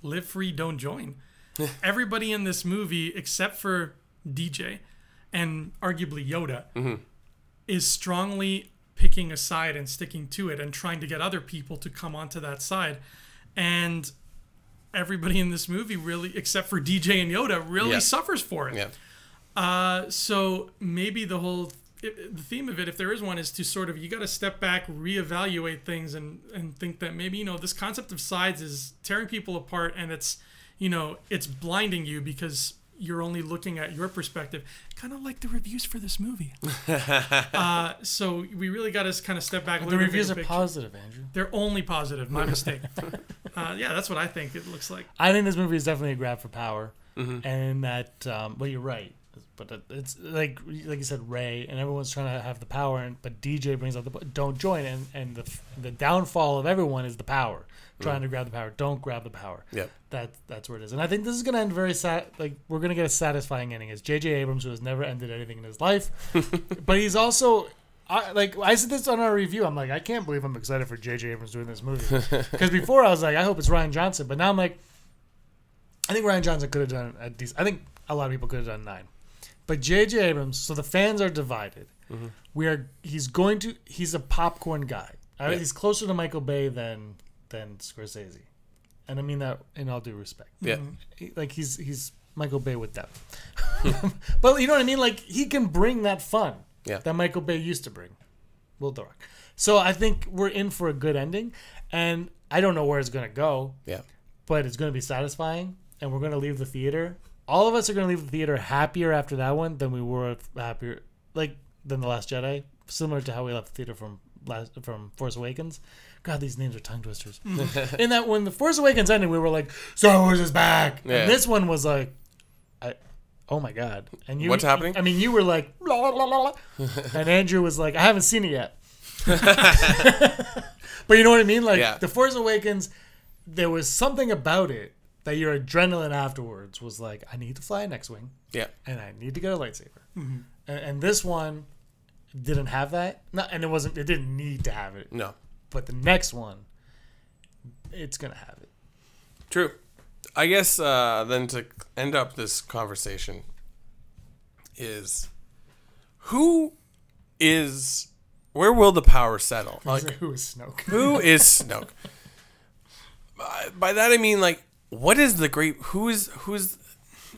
live free, don't join. Everybody in this movie, except for DJ and arguably Yoda, is strongly picking a side and sticking to it and trying to get other people to come onto that side. And everybody in this movie really, except for DJ and Yoda, really suffers for it. Yeah. So maybe the theme of it, if there is one, is to sort of, you got to step back, reevaluate things and think that maybe, this concept of sides is tearing people apart, and it's, it's blinding you because you're only looking at your perspective, kind of like the reviews for this movie. So we really got to kind of step back. The reviews are positive, Andrew. They're only positive. My mistake. Yeah, that's what I think it looks like. I think this movie is definitely a grab for power, and that. Well, you're right, but it's like you said, Rey, and everyone's trying to have the power, but DJ brings up don't join, and the downfall of everyone is the power. Trying to grab the power. Don't grab the power. Yep. That's where it is. And I think this is going to end very sad. Like, we're going to get a satisfying ending. It's J.J. Abrams, who has never ended anything in his life. But he's also, I said this on our review. I'm like, I can't believe I'm excited for J.J. Abrams doing this movie. Because before I was like, I hope it's Rian Johnson. But now I'm like, I think Rian Johnson could have done a decent. I think a lot of people could have done 9. But J.J. Abrams, so the fans are divided. He's a popcorn guy. He's closer to Michael Bay than Scorsese, and I mean that in all due respect. Yeah, like he's Michael Bay with depth, but you know what I mean. Like, he can bring that fun that Michael Bay used to bring. Will the Rock. So I think we're in for a good ending, and I don't know where it's gonna go. Yeah, but it's gonna be satisfying, and we're gonna leave the theater. All of us are gonna leave the theater happier after that one than we were than The Last Jedi. Similar to how we left the theater from Force Awakens. God, these names are tongue twisters. In that, when The Force Awakens ended, we were like, Star Wars is back. Yeah. And this one was like, oh my God. And what's happening? I mean, you were like, blah, blah, blah, blah. And Andrew was like, I haven't seen it yet. But you know what I mean? Like, The Force Awakens, there was something about it that your adrenaline afterwards was like, I need to fly an X-Wing. Yeah. And I need to get a lightsaber. And this one didn't have that. And it didn't need to have it. No. But the next one, it's going to have it. True. I guess then to end up this conversation is, where will the power settle? Like, who is Snoke? Who is Snoke? By that I mean, like, what is the great, who's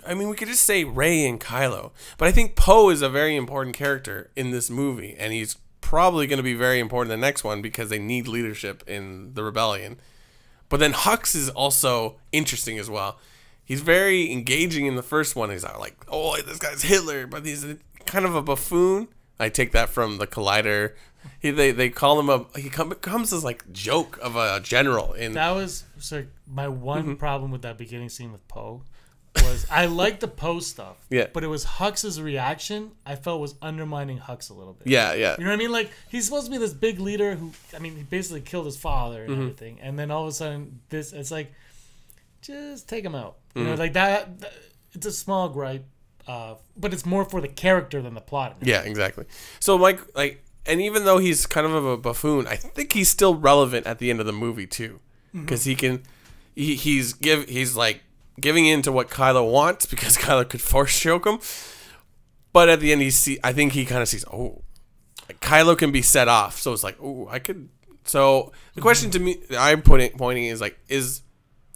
I mean, we could just say Rey and Kylo, but I think Poe is a very important character in this movie, and he's probably going to be very important in the next one because they need leadership in the rebellion. But then Hux is also interesting as well. He's very engaging in the first one. He's like, oh, this guy's Hitler, but he's kind of a buffoon. I take that from the Collider. They call him he comes as like joke of a general. That was my one problem with that beginning scene with Poe. Was I liked the Poe stuff, but it was Hux's reaction I felt was undermining Hux a little bit. Yeah. You know what I mean? Like, he's supposed to be this big leader who, I mean, he basically killed his father and everything, and then all of a sudden it's like, just take him out. You know, like that. It's a small gripe, but it's more for the character than the plot. Yeah, exactly. So and even though he's kind of a buffoon, I think he's still relevant at the end of the movie too, because he's like giving in to what Kylo wants because Kylo could force choke him. But at the end, I think he kind of sees, Kylo can be set off. So it's like, I could. So the question to me, I'm pointing is like, is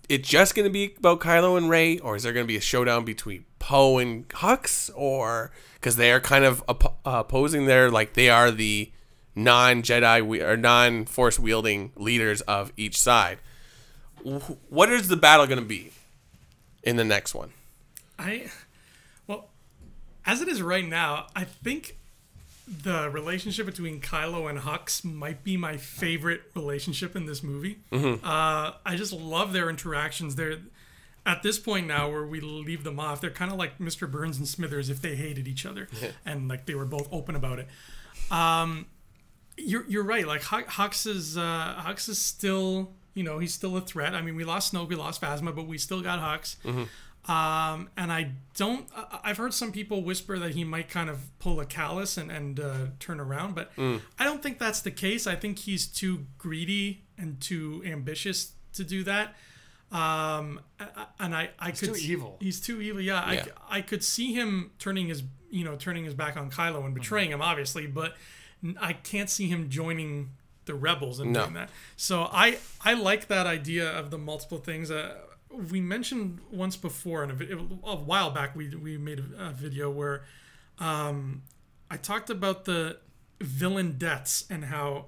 it just going to be about Kylo and Rey, or is there going to be a showdown between Poe and Hux, or because they are kind of opposing there, like they are the non-Jedi or non-Force wielding leaders of each side. What is the battle going to be in the next one? Well, as it is right now, I think the relationship between Kylo and Hux might be my favorite relationship in this movie. I just love their interactions. They're at this point now where we leave them off. They're kind of like Mr. Burns and Smithers if they hated each other, and like they were both open about it. You're right. Like Hux is still, he's still a threat. I mean, we lost Snoke, we lost Phasma, but we still got Hux. And I've heard some people whisper that he might kind of pull a Callus and turn around, but I don't think that's the case. I think he's too greedy and too ambitious to do that. And he's too evil. He's too evil. Yeah. I could see him turning his back on Kylo and betraying him, obviously, but I can't see him joining the rebels and doing that. So I like that idea of the multiple things. We mentioned once before, a while back, we made a video where I talked about the villain deaths and how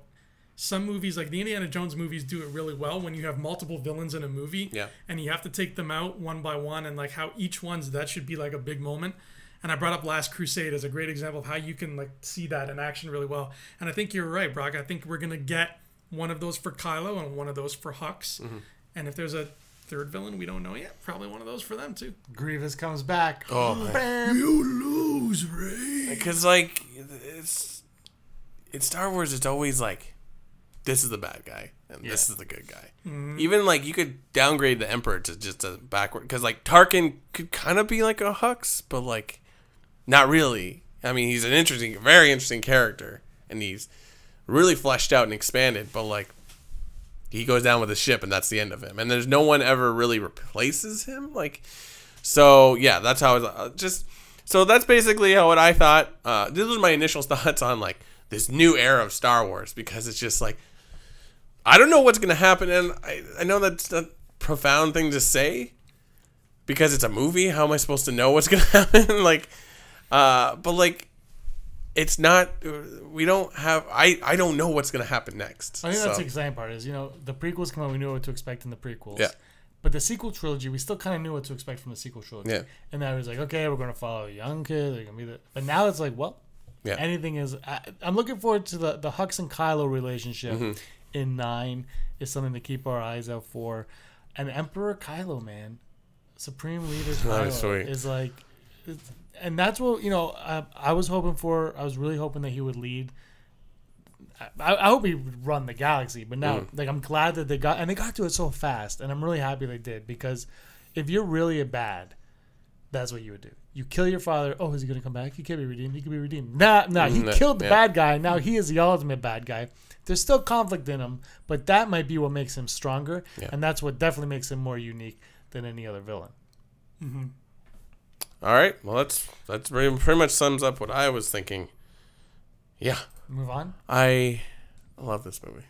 some movies, like the Indiana Jones movies, do it really well when you have multiple villains in a movie, and you have to take them out one by one, and like how each one's that should be like a big moment. And I brought up Last Crusade as a great example of how you can like see that in action really well. And I think you're right, Brock. I think we're gonna get one of those for Kylo and one of those for Hux. And if there's a third villain we don't know yet, probably one of those for them too. Grievous comes back. Bam. You lose, Rey. Because like in Star Wars, it's always like this is the bad guy and this is the good guy. Even like you could downgrade the Emperor to just a backward, because like Tarkin could kind of be like a Hux, but like not really. I mean, he's an very interesting character, and he's really fleshed out and expanded, but like he goes down with the ship and that's the end of him, and there's no one ever really replaces him. Like, so yeah, that's how it's so that's basically what I thought. This was my initial thoughts on like this new era of Star Wars, because it's just like I don't know what's gonna happen, and I know that's a profound thing to say because it's a movie. How am I supposed to know what's gonna happen? Like, but like, it's not. We don't have. I don't know what's gonna happen next. I think that's the exciting part. Is the prequels come out, we knew what to expect in the prequels. Yeah. But the sequel trilogy, we still kind of knew what to expect from the sequel trilogy. Yeah. And now it was like, okay, we're gonna follow a young kid. They're gonna be but now it's like, well, anything is. I'm looking forward to the Hux and Kylo relationship in 9 is something to keep our eyes out for, and Emperor Kylo, man, Supreme Leader Kylo is like. And that's what I was hoping for. I was really hoping that he would lead. I hope he would run the galaxy. But now, like, I'm glad that they got to it so fast, and I'm really happy they did, because if you're really a bad, that's what you would do. You kill your father. Oh, is he going to come back? He can't be redeemed. He can be redeemed. Nah. He killed the bad guy. Now he is the ultimate bad guy. There's still conflict in him, but that might be what makes him stronger, and that's what definitely makes him more unique than any other villain. All right. Well, that's pretty much sums up what I was thinking. Yeah. Move on. I love this movie.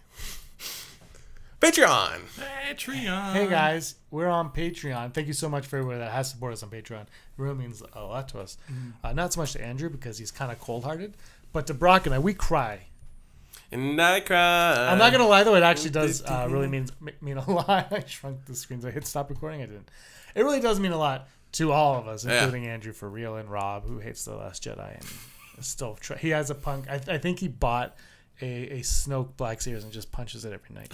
Patreon. Hey guys, we're on Patreon. Thank you so much for everybody that has supported us on Patreon. It really means a lot to us. Not so much to Andrew because he's kind of cold-hearted, but to Brock and I, we cry. And I cry. I'm not gonna lie though; it actually does really mean a lot. I shrunk the screen. So I hit stop recording. I didn't. It really does mean a lot to all of us, including Andrew for real, and Rob, who hates The Last Jedi and is still he has a punk. I think he bought a Snoke Black Series and just punches it every night.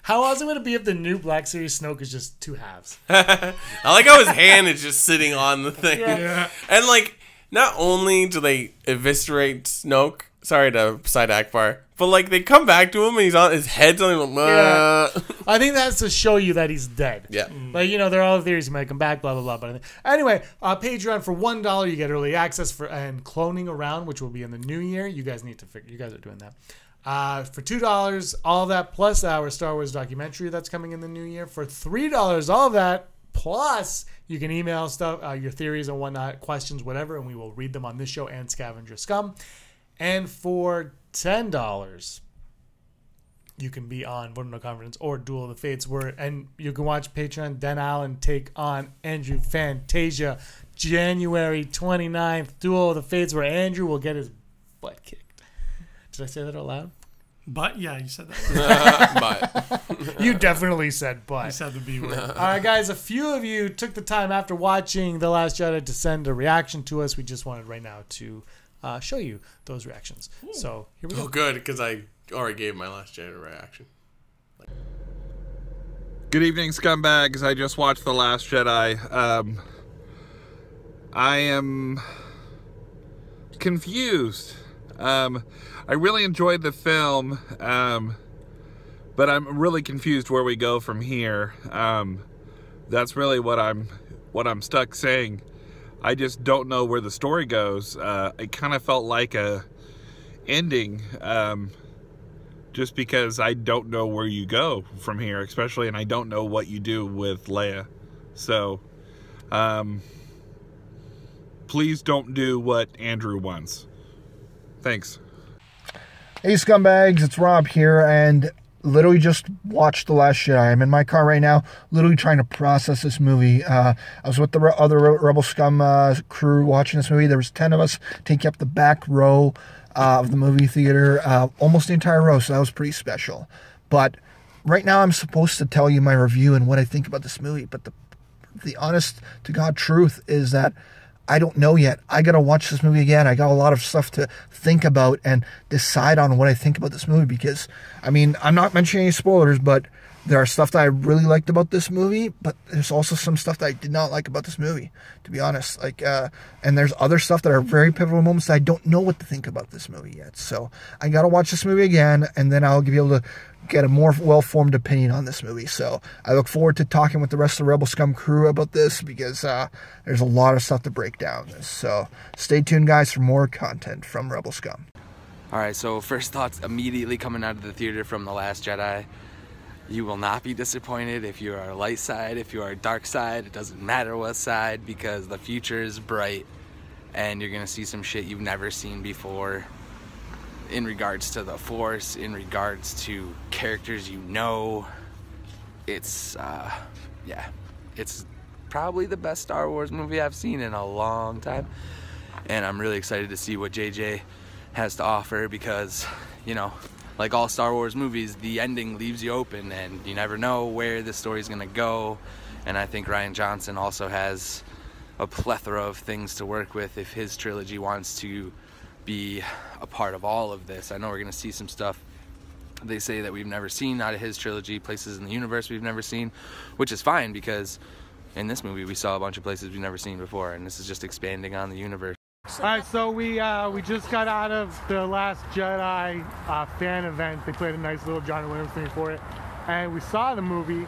How awesome would it be if the new Black Series Snoke is just 2 halves? I like how his hand is just sitting on the thing. Yeah. And like, not only do they eviscerate Snoke, sorry to side Akbar, but like they come back to him and his head's on him. I think that's to show you that he's dead. Yeah. Like, there are all the theories he might come back, blah, blah, blah. But anyway, Patreon for $1, you get early access and cloning around, which will be in the new year. You guys need to figure. You guys are doing that. For $2, all of that plus our Star Wars documentary that's coming in the new year. For $3, all of that plus you can email stuff, your theories and whatnot, questions, whatever, and we will read them on this show and Scavenger Scum. And for $10, you can be on Vote No Confidence or Duel of the Fates, and you can watch Patreon Dan Allen take on Andrew Fantasia January 29th, Duel of the Fates, where Andrew will get his butt kicked. Did I say that out loud? But yeah, you said that. But You definitely said but. You said the B word. All right, guys, a few of you took the time after watching The Last Jedi to send a reaction to us. We just wanted right now to show you those reactions. Ooh. So here we go. Oh, good, because I already gave my Last Jedi reaction. Good evening, scumbags. I just watched The Last Jedi. I am confused. I really enjoyed the film, but I'm really confused where we go from here. That's really what I'm stuck saying. I just don't know where the story goes. It kind of felt like a ending, just because I don't know where you go from here, especially, and I don't know what you do with Leia. So, please don't do what Andrew wants. Thanks. Hey scumbags, it's Rob here, and literally just watched The Last Jedi. I'm in my car right now, literally trying to process this movie. I was with the other Rebel Scum crew watching this movie. There was 10 of us taking up the back row of the movie theater, almost the entire row, so that was pretty special. But right now I'm supposed to tell you my review and what I think about this movie, but the honest to God truth is that I don't know yet. I got to watch this movie again. I got a lot of stuff to think about and decide on what I think about this movie, because, I mean, I'm not mentioning any spoilers, but there are stuff that I really liked about this movie, but there's also some stuff that I did not like about this movie, to be honest. And there's other stuff that are very pivotal moments that I don't know what to think about this movie yet. So I got to watch this movie again, and then I'll be able to get a more well-formed opinion on this movie. So I look forward to talking with the rest of the Rebel Scum crew about this, because there's a lot of stuff to break down. So stay tuned, guys, for more content from Rebel Scum. All right, so first thoughts immediately coming out of the theater from The Last Jedi. You will not be disappointed if you are light side, if you are dark side. It doesn't matter what side, because the future is bright and you're gonna see some shit you've never seen before in regards to the Force, in regards to characters you know. It's yeah, it's probably the best Star Wars movie I've seen in a long time, and I'm really excited to see what JJ has to offer, because, you know, like all Star Wars movies, the ending leaves you open and you never know where the story's gonna go. And I think Rian Johnson also has a plethora of things to work with if his trilogy wants to be a part of all of this. I know we're gonna see some stuff they say that we've never seen out of his trilogy, places in the universe we've never seen, which is fine, because in this movie we saw a bunch of places we've never seen before, and this is just expanding on the universe. All right, so we just got out of the Last Jedi fan event. They played a nice little John Williams thing for it, and we saw the movie,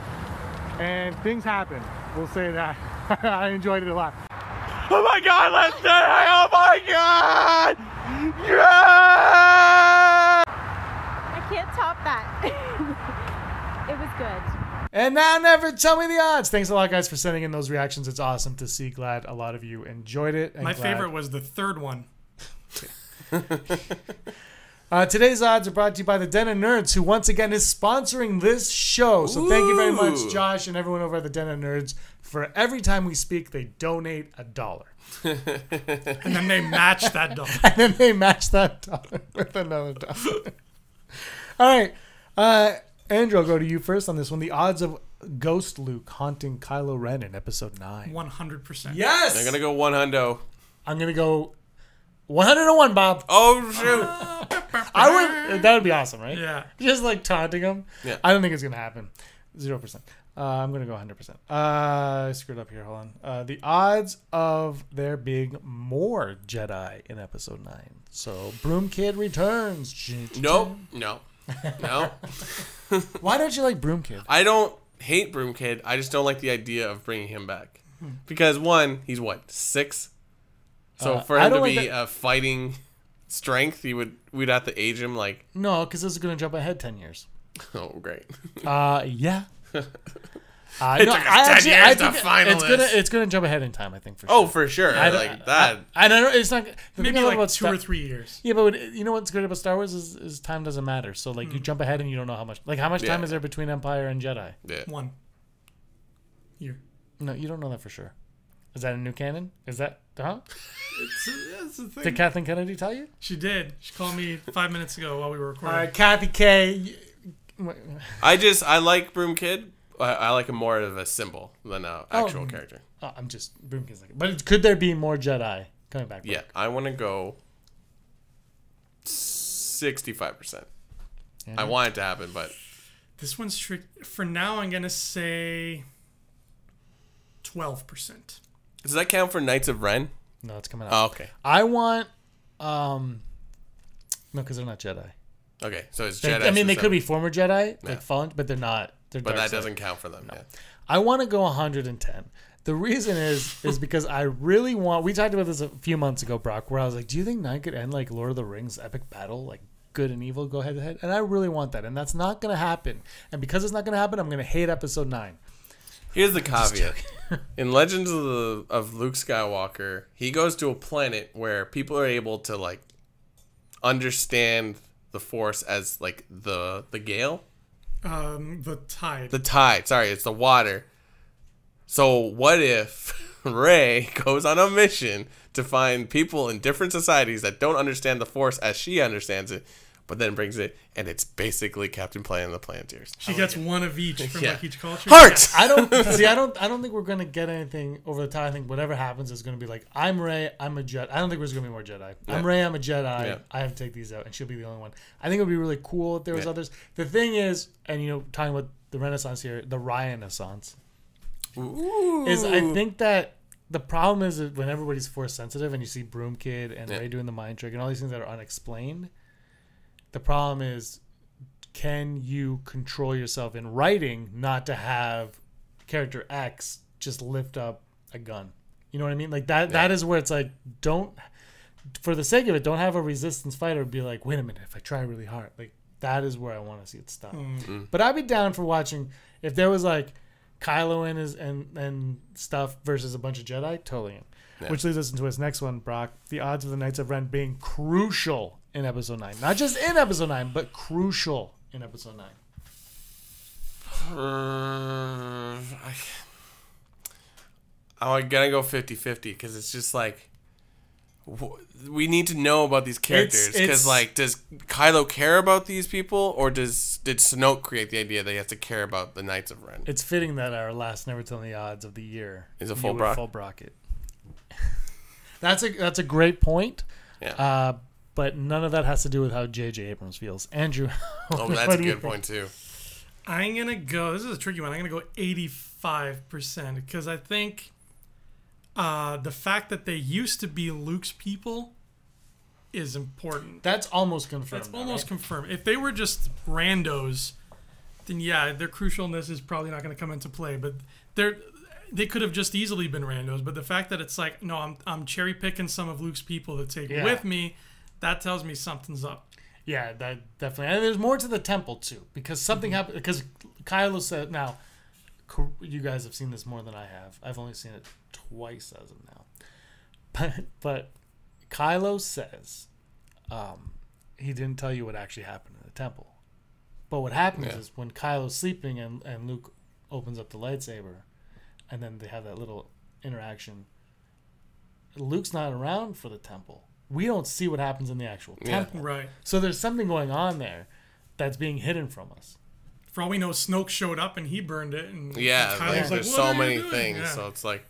and things happened. We'll say that. I enjoyed it a lot. Oh my God, Last Jedi! Oh my God! Yeah! I can't top that. It was good. And now, never tell me the odds. Thanks a lot, guys, for sending in those reactions. It's awesome to see. Glad a lot of you enjoyed it. And My favorite was the third one. Today's odds are brought to you by the Den of Nerds, who once again is sponsoring this show. So thank you very much, Josh, and everyone over at the Den of Nerds. For every time we speak, they donate $1. And then they match that dollar. And then they match that dollar with another $1. All right. Andrew, I'll go to you first on this one. The odds of Ghost Luke haunting Kylo Ren in Episode 9. 100%. Yes! I'm going to go 100. I'm going to go 101, Bob. Oh, shoot. That would be awesome, right? Yeah. Just like taunting him. Yeah. I don't think it's going to happen. 0%. I'm going to go 100%. I screwed up here. Hold on. The odds of there being more Jedi in Episode 9. So, Broom Kid returns. Nope. No. Why don't you like Broom Kid? I don't hate Broom Kid. I just don't like the idea of bringing him back. Because, one, he's what, 6? So for him to be fighting strength, we'd have to age him like... No, because this is going to jump ahead 10 years. Oh, great. Yeah. It took us 10 years to find it's gonna jump ahead in time. I think for sure. Oh, for sure. Like that. I don't know. It's not the Maybe thing like about 2 or 3 years. Yeah, but you know what's good about Star Wars is time doesn't matter. So like you jump ahead and you don't know how much. Like how much time is there between Empire and Jedi? Yeah. 1 year. No, you don't know that for sure. Is that a new canon? Is that It's the thing. Did Kathleen Kennedy tell you? She did. She called me 5 minutes ago while we were recording. All right, Kathy K. I like Broom Kid. I like him more of a symbol than an actual character. Oh, I'm just Broomkid's like. But could there be more Jedi coming back? Yeah, I want to go 65%. Yeah. I want it to happen, but this one's strict. For now, I'm gonna say 12%. Does that count for Knights of Ren? No, it's coming out. Oh, okay. I want no, because they're not Jedi. Okay, so it's Jedi. I mean, they could be former Jedi, like fallen, but they're not. They're but dark that side. doesn't count for them. No. Yeah. I want to go 110. The reason is because I really want. We talked about this a few months ago, Brock, where I was like, "Do you think 9 could end like Lord of the Rings epic battle, like good and evil go head to head?" And I really want that, and that's not going to happen. And because it's not going to happen, I'm going to hate Episode 9. Here's the caveat: in Legends of Luke Skywalker, he goes to a planet where people are able to like understand the Force as like the gale. The tide. The tide. Sorry, it's the water. So what if Rey goes on a mission to find people in different societies that don't understand the Force as she understands it, but then brings it, and it's basically Captain Planet and the Planeteers. She gets one of each from like each culture. Heart. I don't think we're gonna get anything over the top. I think whatever happens is gonna be like, I'm Rey, I'm a Jedi. I don't think there's gonna be more Jedi. Yeah. I'm Rey, I'm a Jedi. Yeah. I have to take these out, and she'll be the only one. I think it would be really cool if there was others. The thing is, and talking about the Renaissance here, the Renassaince, is I think that the problem is that when everybody's Force sensitive and you see Broom Kid and Rey doing the mind trick and all these things that are unexplained. The problem is, can you control yourself in writing not to have character X just lift up a gun? You know what I mean? Like that. Yeah. That is where it's like, don't, for the sake of it, don't have a resistance fighter be like, wait a minute, if I try really hard, like that is where I want to see it stop. Mm-hmm. But I'd be down for watching if there was like Kylo and stuff versus a bunch of Jedi. Totally in. Yeah. Which leads us into his next one, Brock. The odds of the Knights of Ren being crucial in Episode 9. Not just in Episode 9, but crucial in Episode 9. I'm going to go 50-50 because it's just like, we need to know about these characters. Because, like, does Kylo care about these people, or did Snoke create the idea that he has to care about the Knights of Ren? It's fitting that our last Never Telling the Odds of the year is a full Brock. Full Brocket. That's a great point. Yeah. But none of that has to do with how J.J. Abrams feels. Andrew. That's a good point, too. I'm going to go, this is a tricky one, I'm going to go 85% because I think the fact that they used to be Luke's people is important. That's almost confirmed. That's almost confirmed. If they were just randos, then yeah, their crucialness is probably not going to come into play. But they could have just easily been randos. But the fact that it's like, no, I'm cherry picking some of Luke's people to take with me, that tells me something's up. Yeah, that definitely. And there's more to the temple too, because something happened. Because Kylo said, now, you guys have seen this more than I have. I've only seen it twice as of now. But Kylo says he didn't tell you what actually happened in the temple. But what happens is when Kylo's sleeping and Luke opens up the lightsaber, and then they have that little interaction, Luke's not around for the temple. We don't see what happens in the actual temple. Right. So there's something going on there that's being hidden from us. For all we know, Snoke showed up and he burned it. And there's so many things. Yeah. So it's like,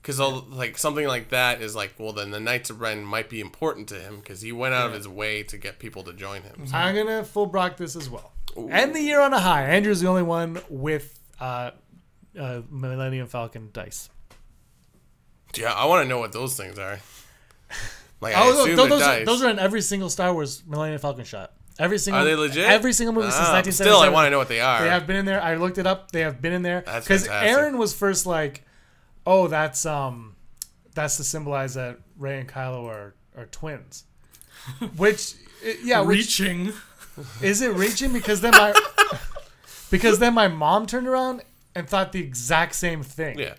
because like something like that is like, well, then the Knights of Ren might be important to him because he went out of his way to get people to join him. So. I'm going to full Brock this as well. Ooh. End the year on a high. Andrew's the only one with Millennium Falcon dice. Yeah, I want to know what those things are. Like, I assume those are in every single Star Wars Millennium Falcon shot. Every single, are they legit? Every single movie since 1977. Still, I want to know what they are. They have been in there. I looked it up. They have been in there. That's because fantastic. Aaron was first like, "Oh, that's to symbolize that Rey and Kylo are twins." Which, reaching. Is it reaching? Because then my mom turned around and thought the exact same thing. Yeah.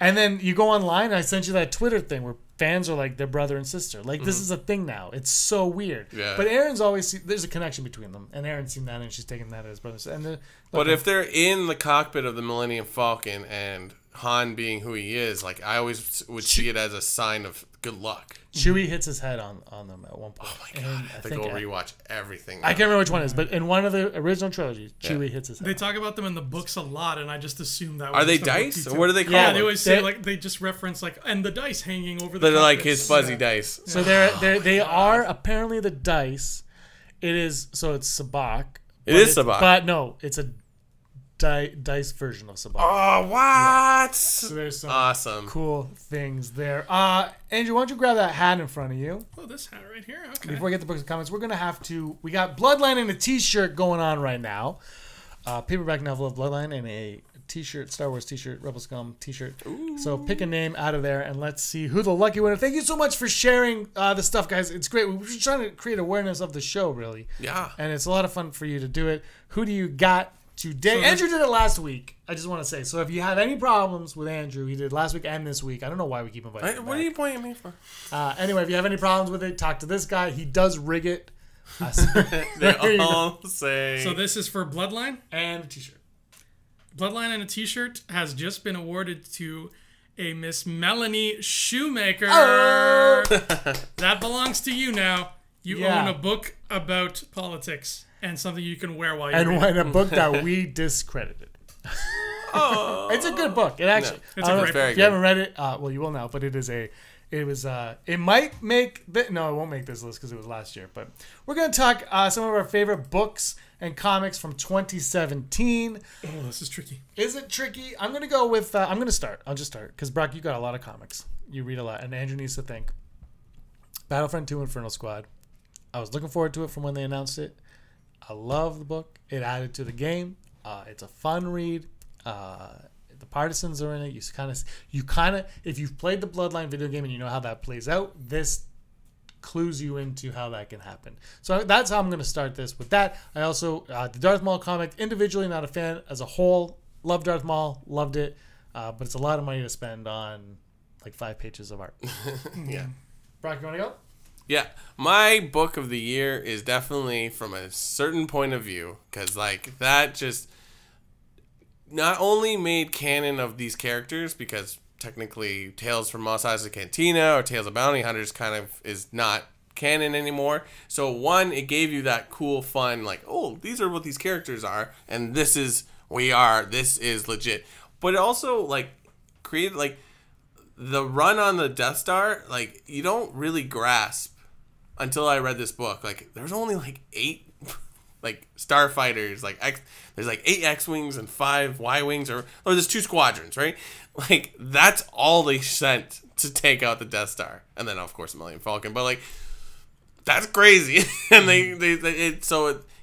And then you go online, and I sent you that Twitter thing where fans are like, they're brother and sister. Like, this is a thing now. It's so weird. Yeah. But Aaron's always, there's a connection between them. And Aaron's seen that, and she's taken that as brother and sister. But if they're in the cockpit of the Millennium Falcon and Han being who he is, like, I always would see it as a sign of good luck. Chewie hits his head on them at one point. Oh my god! I think I'll rewatch everything. I can't remember which one it is, but in one of the original trilogies, Chewie hits his head. They talk about them in the books a lot, and I just assume that. Are they dice? Or what do they call Yeah, them? they always say like they just reference like and the dice hanging over the. They're like cockpits. his fuzzy dice. So they are apparently the dice. It is so it's Sabak. It is Sabak, but no, it's a dice version of Sabak. Oh, what? So there's some awesome, cool things there. Andrew, why don't you grab that hat in front of you? Oh, this hat right here. Okay. Before we get the books and comments, we're gonna have to. We got Bloodline and a T-shirt going on right now. Paperback novel of Bloodline and a T-shirt, Star Wars T-shirt, Rebel Scum T-shirt. Ooh. So pick a name out of there and let's see who the lucky winner. Thank you so much for sharing the stuff, guys. It's great. We're just trying to create awareness of the show, really. Yeah. And it's a lot of fun for you to do it. Who do you got today? So Andrew did it last week. I just want to say. So if you have any problems with Andrew, he did it last week and this week. I don't know why we keep inviting him What back. are you pointing at me for? Anyway, if you have any problems with it, talk to this guy. He does rig it. They all say. So this is for Bloodline and a T-shirt. Bloodline and a T-shirt has just been awarded to a Miss Melanie Shoemaker. Oh! That belongs to you now. You Yeah. own a book about politics and something you can wear while you're And reading. a book that we discredited. Oh, It's a good book. It actually. It's a great book. If you haven't read it, well, you will now. But it is a. It was. It might make. No, it won't make this list because it was last year. But we're gonna talk some of our favorite books and comics from 2017. Oh, this is tricky. Is it tricky? I'm gonna go with. I'm gonna start. I'll just start because Brock, you got a lot of comics. You read a lot, and Andrew needs to think. Battlefront 2 Infernal Squad. I was looking forward to it from when they announced it. I love the book. It added to the game. It's a fun read. The partisans are in it. You kind of, if you've played the Bloodline video game and you know how that plays out, this clues you into how that can happen. So that's how I'm going to start this with that. I also, the Darth Maul comic, individually not a fan. As a whole, loved Darth Maul, loved it. But it's a lot of money to spend on like 5 pages of art. Yeah. Brock, you want to go? Yeah, my book of the year is definitely from a certain point of view, because like that just not only made canon of these characters, because technically Tales from Mos Eisley Cantina or Tales of Bounty Hunters kind of is not canon anymore. So one, it gave you that cool, fun, like, oh, these are what these characters are, and this is legit. But it also like created like the run on the Death Star, like you don't really grasp until I read this book. Like there's only like 8 like starfighters, like there's like 8 X-wings and 5 Y-wings, or there's 2 squadrons, right? Like that's all they sent to take out the Death Star, and then of course Millennium Falcon. But like that's crazy, and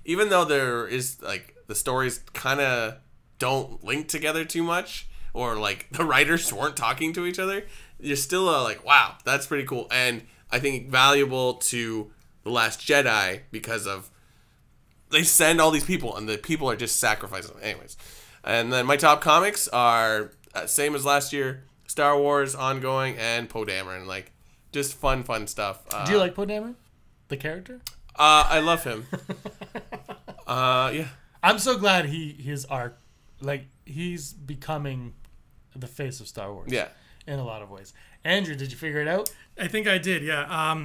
even though there is like the stories kind of don't link together too much, or like the writers weren't talking to each other, you're still like, wow, that's pretty cool, and I think valuable to The Last Jedi because of they send all these people and the people are just sacrificing them. Anyways, and then my top comics are same as last year: Star Wars ongoing and Poe Dameron. Like just fun stuff. Do you like Poe Dameron, the character? I love him. Yeah. I'm so glad his arc, like he's becoming the face of Star Wars. Yeah. In a lot of ways. Andrew, did you figure it out? I think I did, yeah.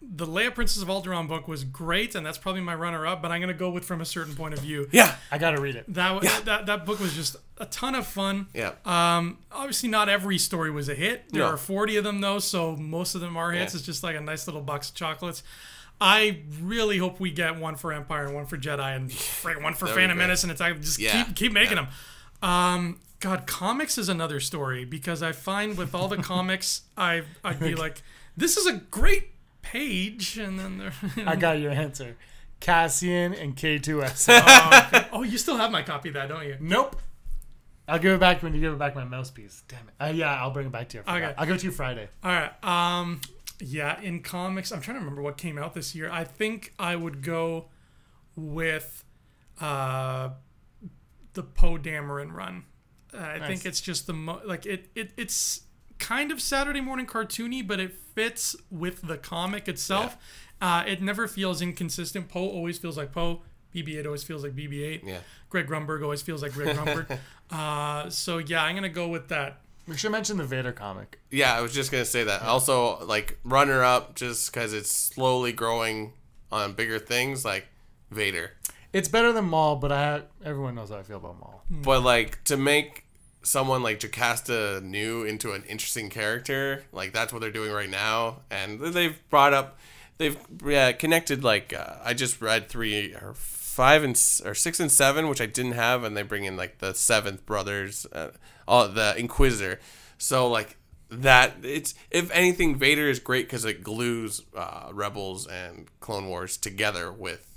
The Leia Princess of Alderaan book was great, and that's probably my runner-up, but I'm going to go with From a Certain Point of View. Yeah. I got to read it. That book was just a ton of fun. Yeah. Obviously, not every story was a hit. There No. are 40 of them, though, so most of them are hits. Yeah. It's just like a nice little box of chocolates. I really hope we get one for Empire and one for Jedi and one for That would Phantom be great. Menace and Attack. Just Yeah. keep making them. God, comics is another story, because I find with all the comics, I'd be like, this is a great page, and then there. I got your answer. Cassian and K2S. Okay. Oh, you still have my copy of that, don't you? Nope. I'll give it back when you give it back my mouthpiece. Damn it. Yeah, I'll bring it back to you. Okay. I'll give it to you Friday. All right. Yeah, in comics, I'm trying to remember what came out this year. I think I would go with the Poe Dameron run. I think it's just it's kind of Saturday morning cartoony, but it fits with the comic itself. Yeah. It never feels inconsistent. Poe always feels like Poe. BB-8 always feels like BB-8. Yeah. Greg Grunberg always feels like Greg Grunberg. So yeah, I'm gonna go with that. We should mention the Vader comic. Yeah, I was just gonna say that. Yeah. Also, like runner up, just because it's slowly growing on bigger things, like Vader. It's better than Maul, but everyone knows how I feel about Maul. But like to make someone like Jocasta Nu into an interesting character, like that's what they're doing right now, and they've connected. Like I just read 3 or 5 or 6 and 7, which I didn't have, and they bring in like the 7th brothers, all the Inquisitor. So like that, it's if anything, Vader is great because it glues Rebels and Clone Wars together with,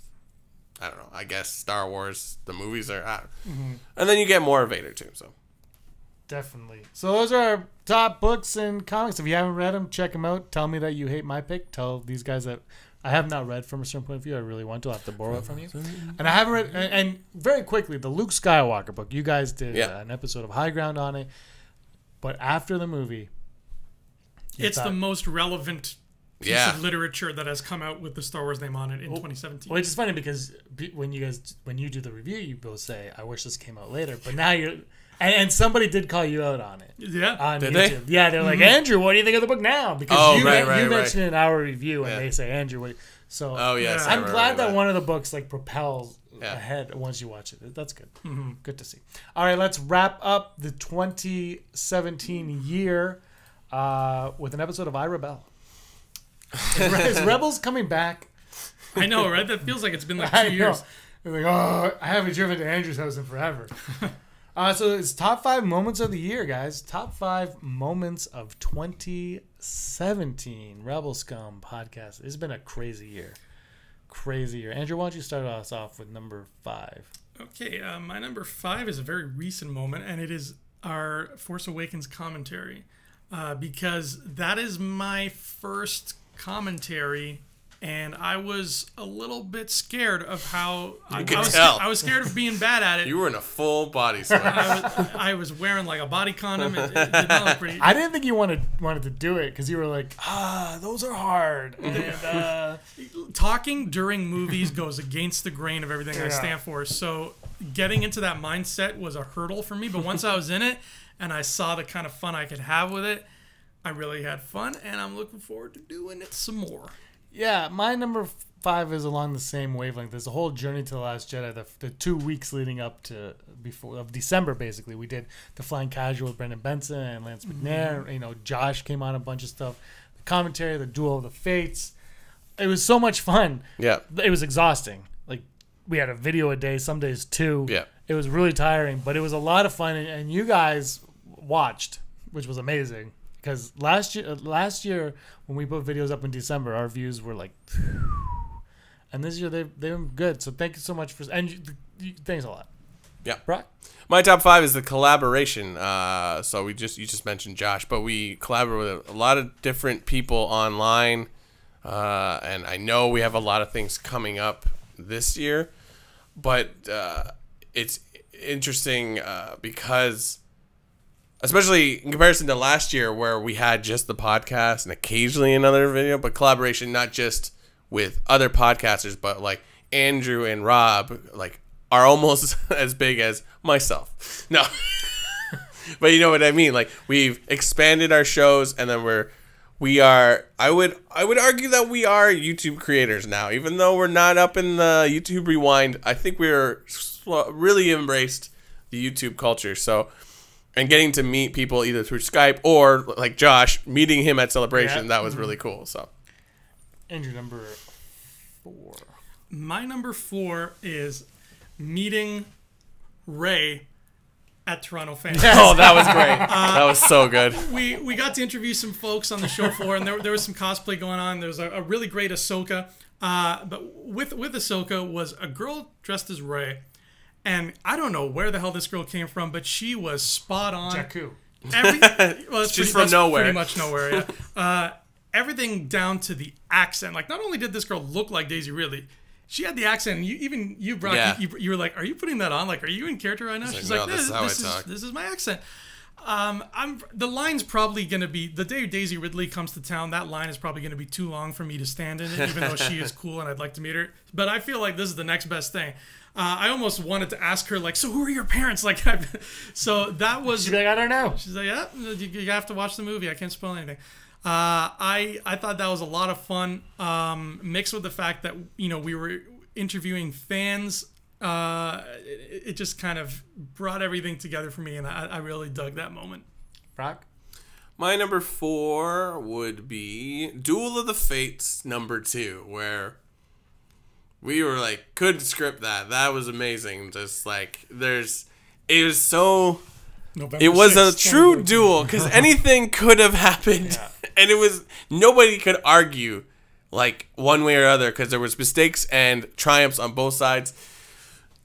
I don't know, I guess Star Wars, the movies are, and then you get more Vader too. So definitely. So those are our top books and comics. If you haven't read them, check them out. Tell me that you hate my pick. Tell these guys that I have not read from a certain point of view. I really want to. I'll have to borrow it from you. And I haven't read, and very quickly, the Luke Skywalker book. You guys did an episode of High Ground on it. But after the movie, it's the most relevant piece of literature that has come out with the Star Wars name on it in 2017. Well, it's just funny because when you do the review, you both say, "I wish this came out later." But now you're, and somebody did call you out on it. Yeah, on did YouTube. they? Yeah, they're like, Andrew, what do you think of the book now? Because you mentioned right. it in our review, and they say, Andrew, what? So yes, I'm glad that one of the books like propels ahead once you watch it. That's good. Good to see. All right, let's wrap up the 2017 year with an episode of I Rebel. Is Rebels coming back? I know, right? That feels like it's been like 2 years. They're like, oh, I haven't driven to Andrew's house in forever. So it's top 5 moments of the year, guys. Top 5 moments of 2017 Rebel Scum podcast. It's been a crazy year. Crazy year. Andrew, why don't you start us off with number 5? Okay, my number 5 is a very recent moment, and it is our Force Awakens commentary. Because that is my first commentary, and I was a little bit scared of how I was scared of being bad at it. You were in a full body sweat. I was wearing like a body condom. It did not look pretty. I didn't think you wanted to do it because you were like, those are hard. And talking during movies goes against the grain of everything I stand for. So getting into that mindset was a hurdle for me. But once I was in it and I saw the kind of fun I could have with it, I really had fun, and I'm looking forward to doing it some more. Yeah, my number 5 is along the same wavelength. There's a whole journey to the Last Jedi. The 2 weeks leading up to December, basically, we did the Flying Casual with Brendan Benson and Lance McNair. You know, Josh came on a bunch of stuff. The commentary, the Duel of the Fates. It was so much fun. Yeah, it was exhausting. Like we had a video a day, some days 2. Yeah, it was really tiring, but it was a lot of fun, and you guys watched, which was amazing. Because last year when we put videos up in December, our views were like, and this year they're good. So thank you so much for thanks a lot. Yeah, Brock. My top 5 is the collaboration. So you just mentioned Josh, but we collaborate with a lot of different people online, and I know we have a lot of things coming up this year, but it's interesting because. Especially in comparison to last year where we had just the podcast and occasionally another video, but collaboration not just with other podcasters, but like Andrew and Rob like are almost as big as myself. No. But you know what I mean? Like we've expanded our shows, and then we are I would argue that we are YouTube creators now. Even though we're not up in the YouTube Rewind, I think we're really embraced the YouTube culture. So and getting to meet people either through Skype or, like Josh, meeting him at Celebration, that was really cool. So, Andrew, number 4. My number 4 is meeting Ray at Toronto Fan. Yes. Oh, that was great. That was so good. We got to interview some folks on the show floor, and there was some cosplay going on. There was a really great Ahsoka. But with Ahsoka was a girl dressed as Ray. And I don't know where the hell this girl came from, but she was spot on. Jakku. She's from nowhere. Pretty much nowhere, yeah. Everything down to the accent. Like, not only did this girl look like Daisy Ridley, she had the accent. And you, Brock, Yeah. you were like, "Are you putting that on? Like, are you in character right now?" Like, She's no, like, this is how I "This talk." this is my accent." The line's probably going to be the day Daisy Ridley comes to town. That line is probably going to be too long for me to stand in it, even though she is cool and I'd like to meet her. But I feel like this is the next best thing. I almost wanted to ask her, like, so who are your parents? Like, so that was. She's like, I don't know. She's like, yeah, you have to watch the movie. I can't spoil anything. I thought that was a lot of fun, mixed with the fact that we were interviewing fans. It just kind of brought everything together for me, and I really dug that moment. Brock? My number 4 would be Duel of the Fates #2, where we were like, couldn't script that. That was amazing. Just like, it was so... November It was 6th, a true 2014. duel, because anything could have happened. And it was... Nobody could argue, like, one way or other, because there was mistakes and triumphs on both sides.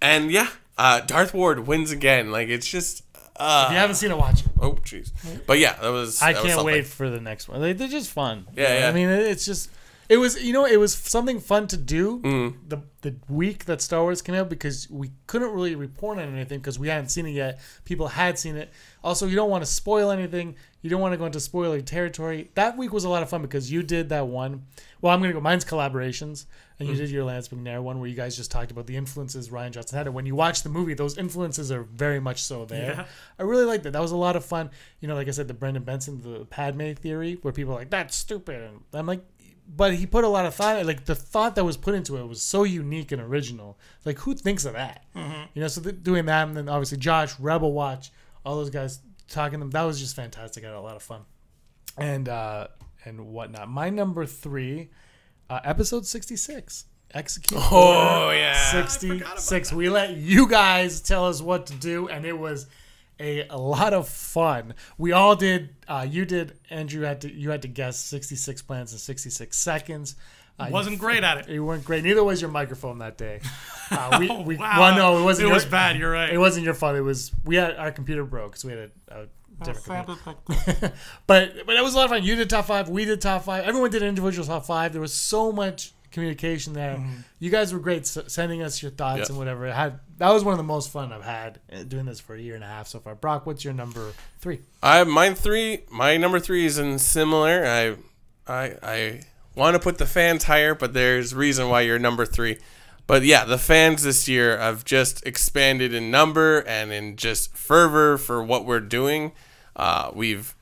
And yeah, Darth Ward wins again. Like, it's just... If you haven't seen it, watch it. Oh, jeez. But yeah, that was... I that was can't something. wait for the next one. They're just fun. Yeah, yeah. I mean, it's just... It was, it was something fun to do the week that Star Wars came out, because we couldn't really report on anything because we hadn't seen it yet. People had seen it. Also, you don't want to spoil anything. You don't want to go into spoiler territory. That week was a lot of fun because you did that one. Well, I'm going to go. Mine's collaborations. And you did your Lance McNair one where you guys just talked about the influences Rian Johnson had. And when you watch the movie, those influences are very much so there. Yeah. I really liked that. That was a lot of fun. Like I said, the Brendan Benson, the Padme theory, where people are like, that's stupid. And I'm like, but he put a lot of thought. Like, the thought that was put into it was so unique and original. Like, who thinks of that? So doing that, and then obviously Josh, Rebel Watch, all those guys talking to them, that was just fantastic. I had a lot of fun. And whatnot. My number 3, episode 66. Execute. Oh, yeah. 66. We let you guys tell us what to do, and it was a lot of fun. We all did. You did, Andrew. You had to guess 66 plans in 66 seconds. Wasn't great at it. You weren't great. Neither was your microphone that day. Wow. Well, no, it wasn't. It was bad. You're right. It wasn't your fault. It was we had our computer broke, so we had a different computer. but it was a lot of fun. You did top 5. We did top 5. Everyone did individual top 5. There was so much communication there. You guys were great sending us your thoughts and whatever. That was one of the most fun I've had doing this for a year and a half so far. Brock, what's your number 3? My number 3 is in similar. I want to put the fans higher, but there's reason why you're number 3. But yeah, the fans this year have just expanded in number and in just fervor for what we're doing. We've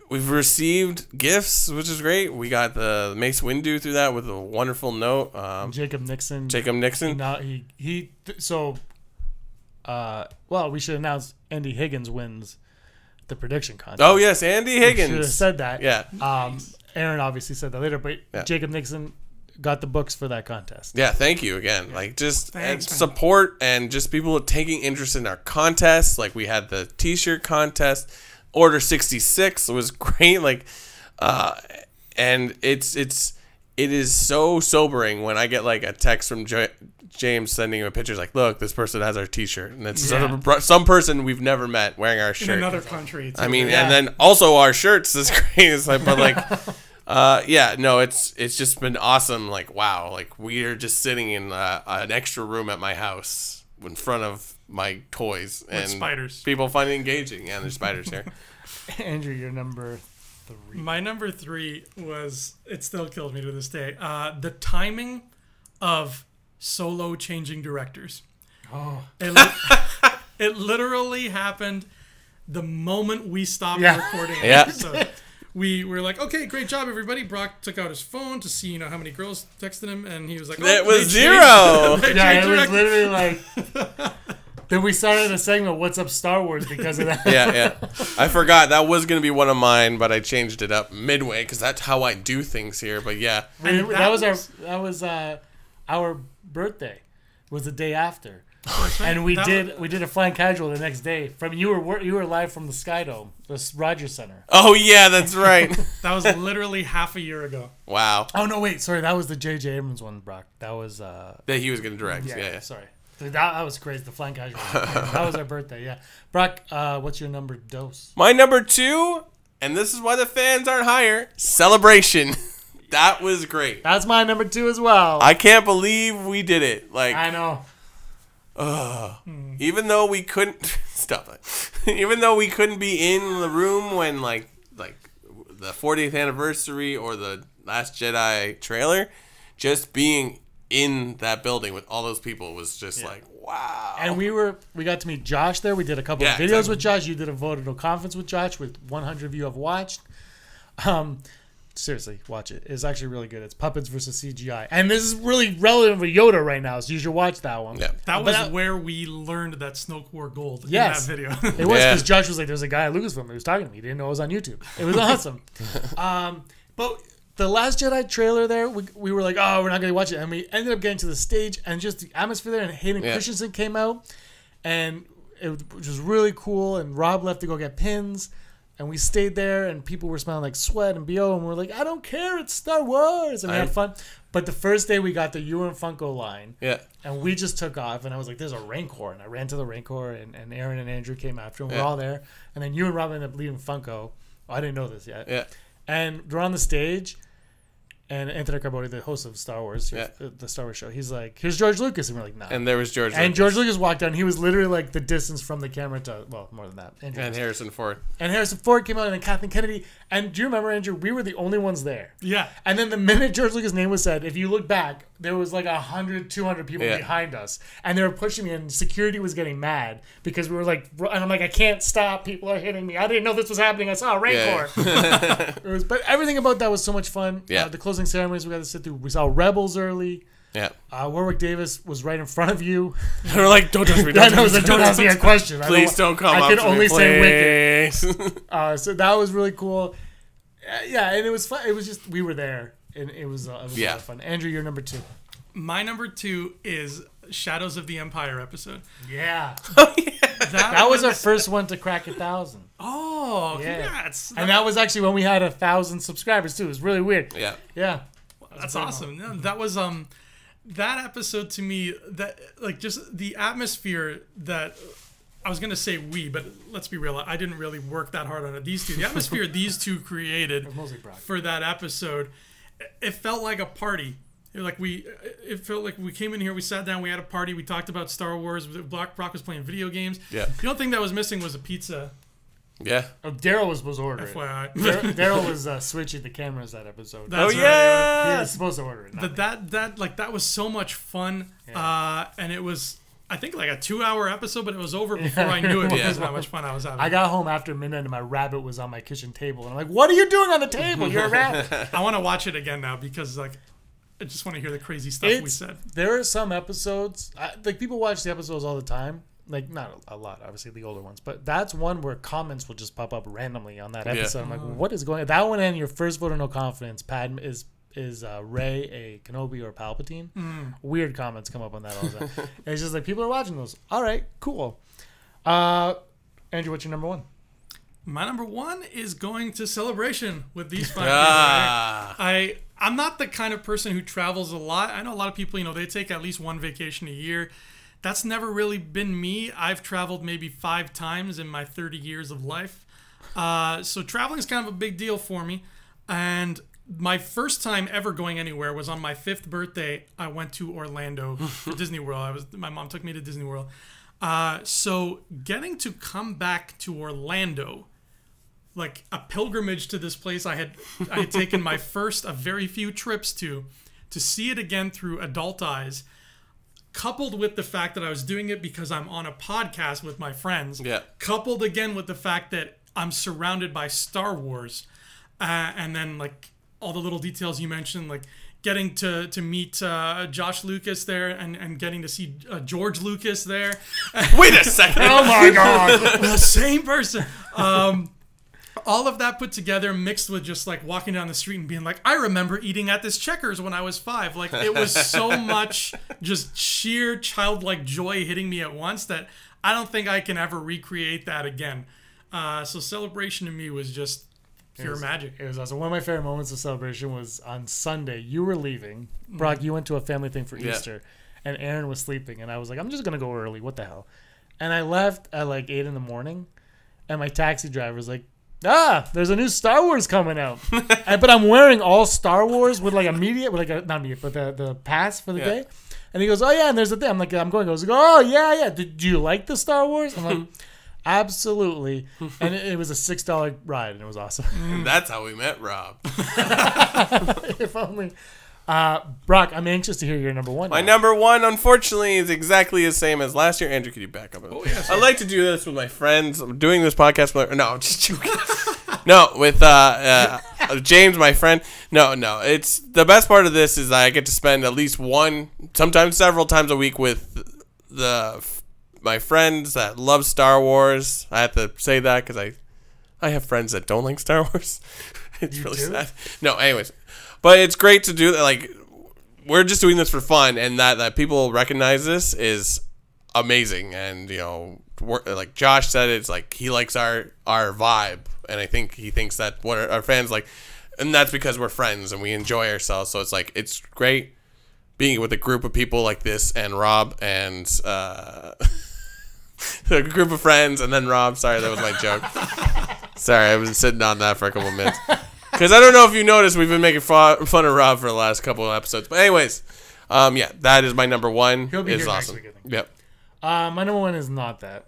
received gifts, which is great. We got the Mace Windu through that with a wonderful note. Jacob Nixon. Well, we should announce Andy Higgins wins the prediction contest. Oh, yes, Andy Higgins. Should have said that. Yeah. Aaron obviously said that later, but Jacob Nixon got the books for that contest. Yeah, thank you again. Like, just Thanks, man. support and just people taking interest in our contests. Like, we had the T-shirt contest. Order 66 was great. Like, and it is so sobering when I get like a text from James sending him a picture like, look, this person has our T-shirt, and it's some person we've never met wearing our shirt In another country. Too. I mean, and then also our shirts is great. It's like, but like, it's just been awesome. Like, wow, like we are just sitting in an extra room at my house in front of my toys and spiders. People find it engaging, and there's spiders here. Andrew, your number 3. My number 3 was, it still kills me to this day, the timing of Solo changing directors. Oh. It literally happened the moment we stopped recording the episode. We were like, okay, great job, everybody. Brock took out his phone to see, how many girls texted him, and he was like, it was they 0. changed It was directors. literally like... Then we started a segment, What's Up Star Wars, because of that. Yeah. I forgot that was going to be one of mine, but I changed it up midway because that's how I do things here. But yeah. That was our birthday. Was the day after. And we did a flying casual the next day. You were live from the Sky Dome, the Rogers Center. Oh yeah, that's right. That was literally half a year ago. Wow. Oh no, wait, sorry, that was the J.J. Abrams one, Brock. That was that he was going to direct. Yeah. Sorry. That was crazy. The flying casual. That was our birthday. Yeah, Brock. What's your number dose? My number 2, and this is why the fans aren't higher. Celebration. That was great. That's my number 2 as well. I can't believe we did it. Like, I know. Even though we couldn't stop it. Even though we couldn't be in the room when like the 40th anniversary or the Last Jedi trailer, just being in that building with all those people was just like, wow. And we got to meet Josh there. We did a couple of videos with Josh. You did a voter conference with Josh with 100 of you have watched. Seriously, watch it. It's actually really good. It's puppets versus CGI. And this is really relevant for Yoda right now, so you should watch that one. Yeah. That was where we learned that Snoke wore gold in that video. It was because Josh was like, there's a guy at Lucasfilm who was talking to me. He didn't know it was on YouTube. It was awesome. But the Last Jedi trailer there, we were like, oh, we're not going to watch it. And we ended up getting to the stage and just the atmosphere there. And Hayden Christensen came out. And it was really cool. And Rob left to go get pins. And we stayed there, and people were smelling like sweat and BO, and we're like, I don't care, it's Star Wars. And we had fun. But the first day, we got the Ewan Funko line. Yeah. And we just took off, and I was like, there's a Rancor. And I ran to the Rancor, and Aaron and Andrew came after, and we're all there. And then you and Rob ended up leaving Funko. Oh, I didn't know this yet. Yeah. And we're on the stage, and Anthony Carboni, the host of Star Wars, the Star Wars show, he's like, here's George Lucas. And we're like, nah. And there was George Lucas. And George Lucas walked out, and he was literally like the distance from the camera to, well, more than that. Andrew and Harrison Ford. And Harrison Ford came out, and then Kathleen Kennedy. And do you remember, Andrew, we were the only ones there. Yeah. And then the minute George Lucas' name was said, if you look back, there was like 100, 200 people behind us. And they were pushing me, and security was getting mad because we were like, and I'm like, I can't stop. People are hitting me. I didn't know this was happening. I saw a Rancor. But everything about that was so much fun. Yeah. The closing ceremonies we got to sit through. We saw Rebels early. Yeah. Warwick Davis was right in front of you. They were like, don't touch me. Don't ask me a question. Please don't come up to me. I can only say Wicked. So that was really cool. Yeah, and it was fun. It was just, we were there. And it was a lot of fun. Andrew, you're number 2. My number 2 is Shadows of the Empire episode. Yeah. Oh, yeah. That was our first one to crack 1,000. Oh, congrats. And that was actually when we had 1,000 subscribers, too. It was really weird. Yeah. Yeah. That's awesome. Yeah, that was that episode to me, that like just the atmosphere that I was gonna say but let's be real, I didn't really work that hard on it. The atmosphere these two created for that episode, it felt like a party. It felt like we came in here, we sat down, we had a party, we talked about Star Wars. Brock was playing video games. Yeah. The only thing that was missing was a pizza. Yeah. Oh, Daryl was supposed to order it. FYI. Daryl was switching the cameras that episode. That's right. He was supposed to order it. That was so much fun. Yeah. And it was, I think, like a 2-hour episode, but it was over before I knew it because of how much fun I was having. I got home after midnight and my rabbit was on my kitchen table. And I'm like, what are you doing on the table? You're a rabbit. I want to watch it again now because I just want to hear the crazy stuff we said. There are some episodes, people watch the episodes all the time. Like, not a lot, obviously, the older ones. But that's one where comments will just pop up randomly on that episode. I'm like, what is going on? That one and your first vote of no confidence, Padme, is Rey a Kenobi or Palpatine? Weird comments come up on that all the time. And it's just like, people are watching those. All right, cool. Andrew, what's your number 1? My number 1 is going to Celebration with these 5 people. I'm not the kind of person who travels a lot. I know a lot of people, they take at least one vacation a year. That's never really been me. I've traveled maybe 5 times in my 30 years of life. So traveling is kind of a big deal for me. And my first time ever going anywhere was on my 5th birthday. I went to Orlando for Disney World. My mom took me to Disney World. So getting to come back to Orlando, like a pilgrimage to this place I had taken my first of very few trips to see it again through adult eyes, coupled with the fact that I was doing it because I'm on a podcast with my friends, coupled again with the fact that I'm surrounded by Star Wars, and then like all the little details you mentioned, like getting to meet Josh Lucas there and getting to see George Lucas there. Wait a second. Oh my God. The same person. All of that put together, mixed with just like walking down the street and being like, I remember eating at this Checkers when I was 5. Like, it was so much just sheer childlike joy hitting me at once that I don't think I can ever recreate that again. So Celebration to me was just pure magic. It was awesome. One of my favorite moments of Celebration was on Sunday. You were leaving. Brock, you went to a family thing for Easter, and Aaron was sleeping, and I was like, I'm just going to go early. What the hell? And I left at like 8 in the morning, and my taxi driver was like, There's a new Star Wars coming out. But I'm wearing all Star Wars with like not immediate, but the pass for the day. And he goes, oh yeah, and there's a thing. I'm like, I'm going. He goes, oh yeah. Did you like the Star Wars? I'm like, absolutely. And it was a $6 ride, and it was awesome. And that's how we met Rob. If only. Brock, I'm anxious to hear your number one. My number one, unfortunately, is exactly the same as last year. Andrew, could you back up? Oh, yes. I like to do this with my friends. I'm doing this podcast with... No, I'm just joking. No, with James, my friend. No. It's the best part of this is I get to spend at least one, sometimes several times a week with my friends that love Star Wars. I have to say that because I have friends that don't like Star Wars. It's really sad. No, anyways. But it's great to do that. Like, we're just doing this for fun, and that people recognize this is amazing. And, you know, like Josh said, it's like he likes our vibe, and I think he thinks that what our fans like, and that's because we're friends and we enjoy ourselves. So it's like it's great being with a group of people like this and Rob and a group of friends and then Rob. Sorry, that was my joke. Sorry, I was sitting on that for a couple minutes. Because I don't know if you noticed, we've been making fun of Rob for the last couple of episodes. But anyways, that is my number one. He'll be here awesome. Next week, I think. Yep. My number one is not that.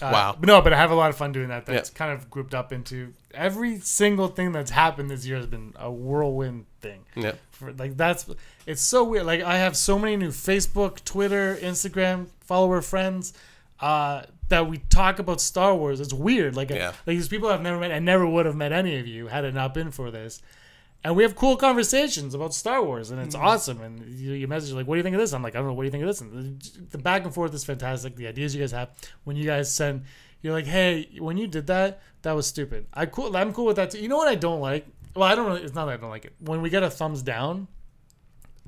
Wow. But I have a lot of fun doing that. That's kind of grouped up into every single thing that's happened this year has been a whirlwind thing. Yeah. It's so weird. Like, I have so many new Facebook, Twitter, Instagram follower friends that we talk about Star Wars. It's weird. Like these people I've never met and never would have met any of you had it not been for this. And we have cool conversations about Star Wars, and it's awesome. And you message like, "What do you think of this?" I'm like, "I don't know. What do you think of this?" And the back and forth is fantastic. The ideas you guys have when you guys send, you're like, "Hey, when you did that, that was stupid." I'm cool with that too. You know what I don't like? Well, I don't really. It's not that I don't like it. When we get a thumbs down,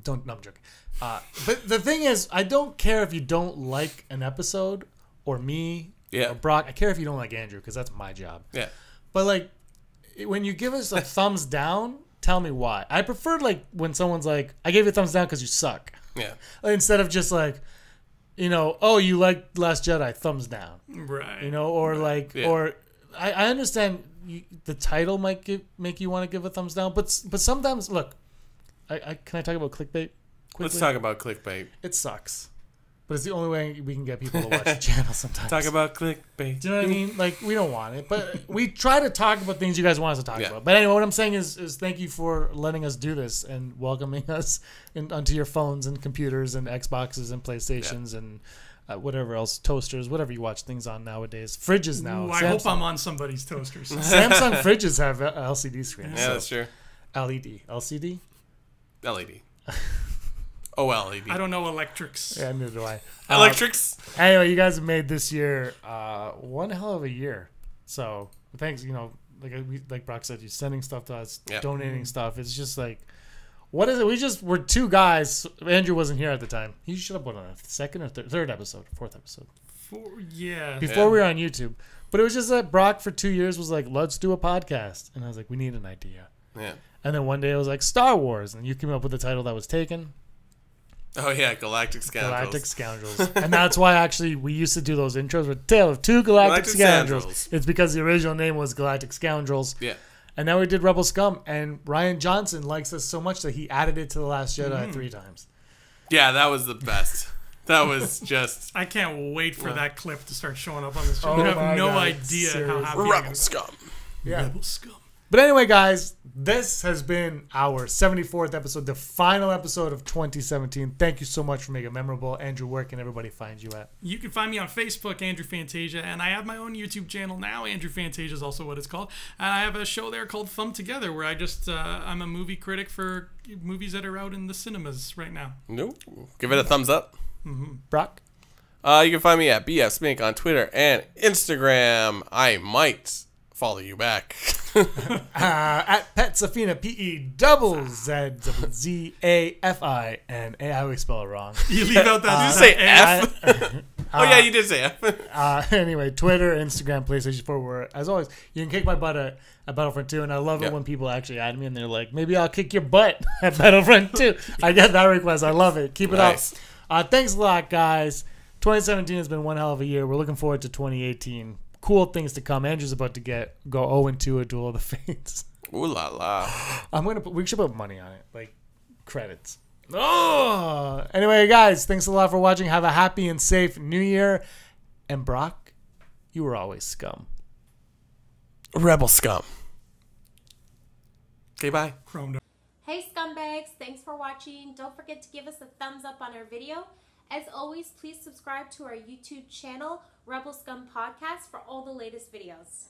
no, I'm joking. But the thing is, I don't care if you don't like an episode or me or Brock. I care if you don't like Andrew because that's my job. Yeah. But like, when you give us a thumbs down. Tell me why. I prefer like when someone's like, I gave you a thumbs down because you suck. Yeah. Instead of just like, you know, oh, you like Last Jedi, thumbs down. Right. You know, or like, or I understand the title might make you want to give a thumbs down, but sometimes, look, can I talk about clickbait quickly? Let's talk about clickbait. It sucks. But it's the only way we can get people to watch the channel sometimes. Talk about clickbait. Do you know what I mean? Like, we don't want it. But we try to talk about things you guys want us to talk about. But anyway, what I'm saying is thank you for letting us do this and welcoming us onto your phones and computers and Xboxes and PlayStations and whatever else, toasters, whatever you watch things on nowadays. Fridges now. Ooh, I hope I'm on somebody's toasters. Samsung fridges have LCD screens. Yeah, that's true. LED. LCD? LED. OLED. I don't know electrics. Yeah, neither do I. Electrics. Anyway, you guys have made this year one hell of a year. So thanks. You know, like Brock said, you're sending stuff to us, donating stuff. It's just like, what is it? We're two guys. Andrew wasn't here at the time. He should have put on a second or third episode, fourth episode. Before we were on YouTube. But it was just that Brock for 2 years was like, let's do a podcast. And I was like, we need an idea. Yeah. And then one day it was like Star Wars. And you came up with the title that was taken. Oh, yeah, Galactic Scoundrels. Galactic Scoundrels. And that's why, actually, we used to do those intros with Tale of Two Galactic Scoundrels. It's because the original name was Galactic Scoundrels. Yeah. And now we did Rebel Scum. And Ryan Johnson likes us so much that he added it to The Last Jedi 3 times. Yeah, that was the best. That was just... I can't wait for that clip to start showing up on this channel. You have no idea how happy Rebel Scum. Yeah. Rebel Scum. But anyway, guys, this has been our 74th episode, the final episode of 2017. Thank you so much for making it memorable. Andrew, where can everybody find you at? You can find me on Facebook, Andrew Fantasia, and I have my own YouTube channel now. Andrew Fantasia is also what it's called. And I have a show there called Thumb Together, where I'm a movie critic for movies that are out in the cinemas right now. Nope. Give it a thumbs up. Brock? You can find me at BF Smink on Twitter and Instagram. I might follow you back. At Petsafina, PEZZAFINA. I always spell it wrong. You leave out that. Did you say F? Oh, yeah, you did say F. Anyway, Twitter, Instagram, PlayStation 4, where, as always, you can kick my butt at Battlefront 2, and I love it when people actually add me, and they're like, maybe I'll kick your butt at Battlefront 2. I get that request. I love it. Keep it up. Thanks a lot, guys. 2017 has been one hell of a year. We're looking forward to 2018. cool things to come. Andrew's about to go 0-2 a Duel of the Fates. Ooh la la. We should put money on it, like credits. Oh, anyway, guys, thanks a lot for watching. Have a happy and safe New Year. And Brock, you were always scum. Rebel scum. Okay, bye. Hey scumbags, thanks for watching. Don't forget to give us a thumbs up on our video. As always, please subscribe to our YouTube channel, Rebel Scum Podcast, for all the latest videos.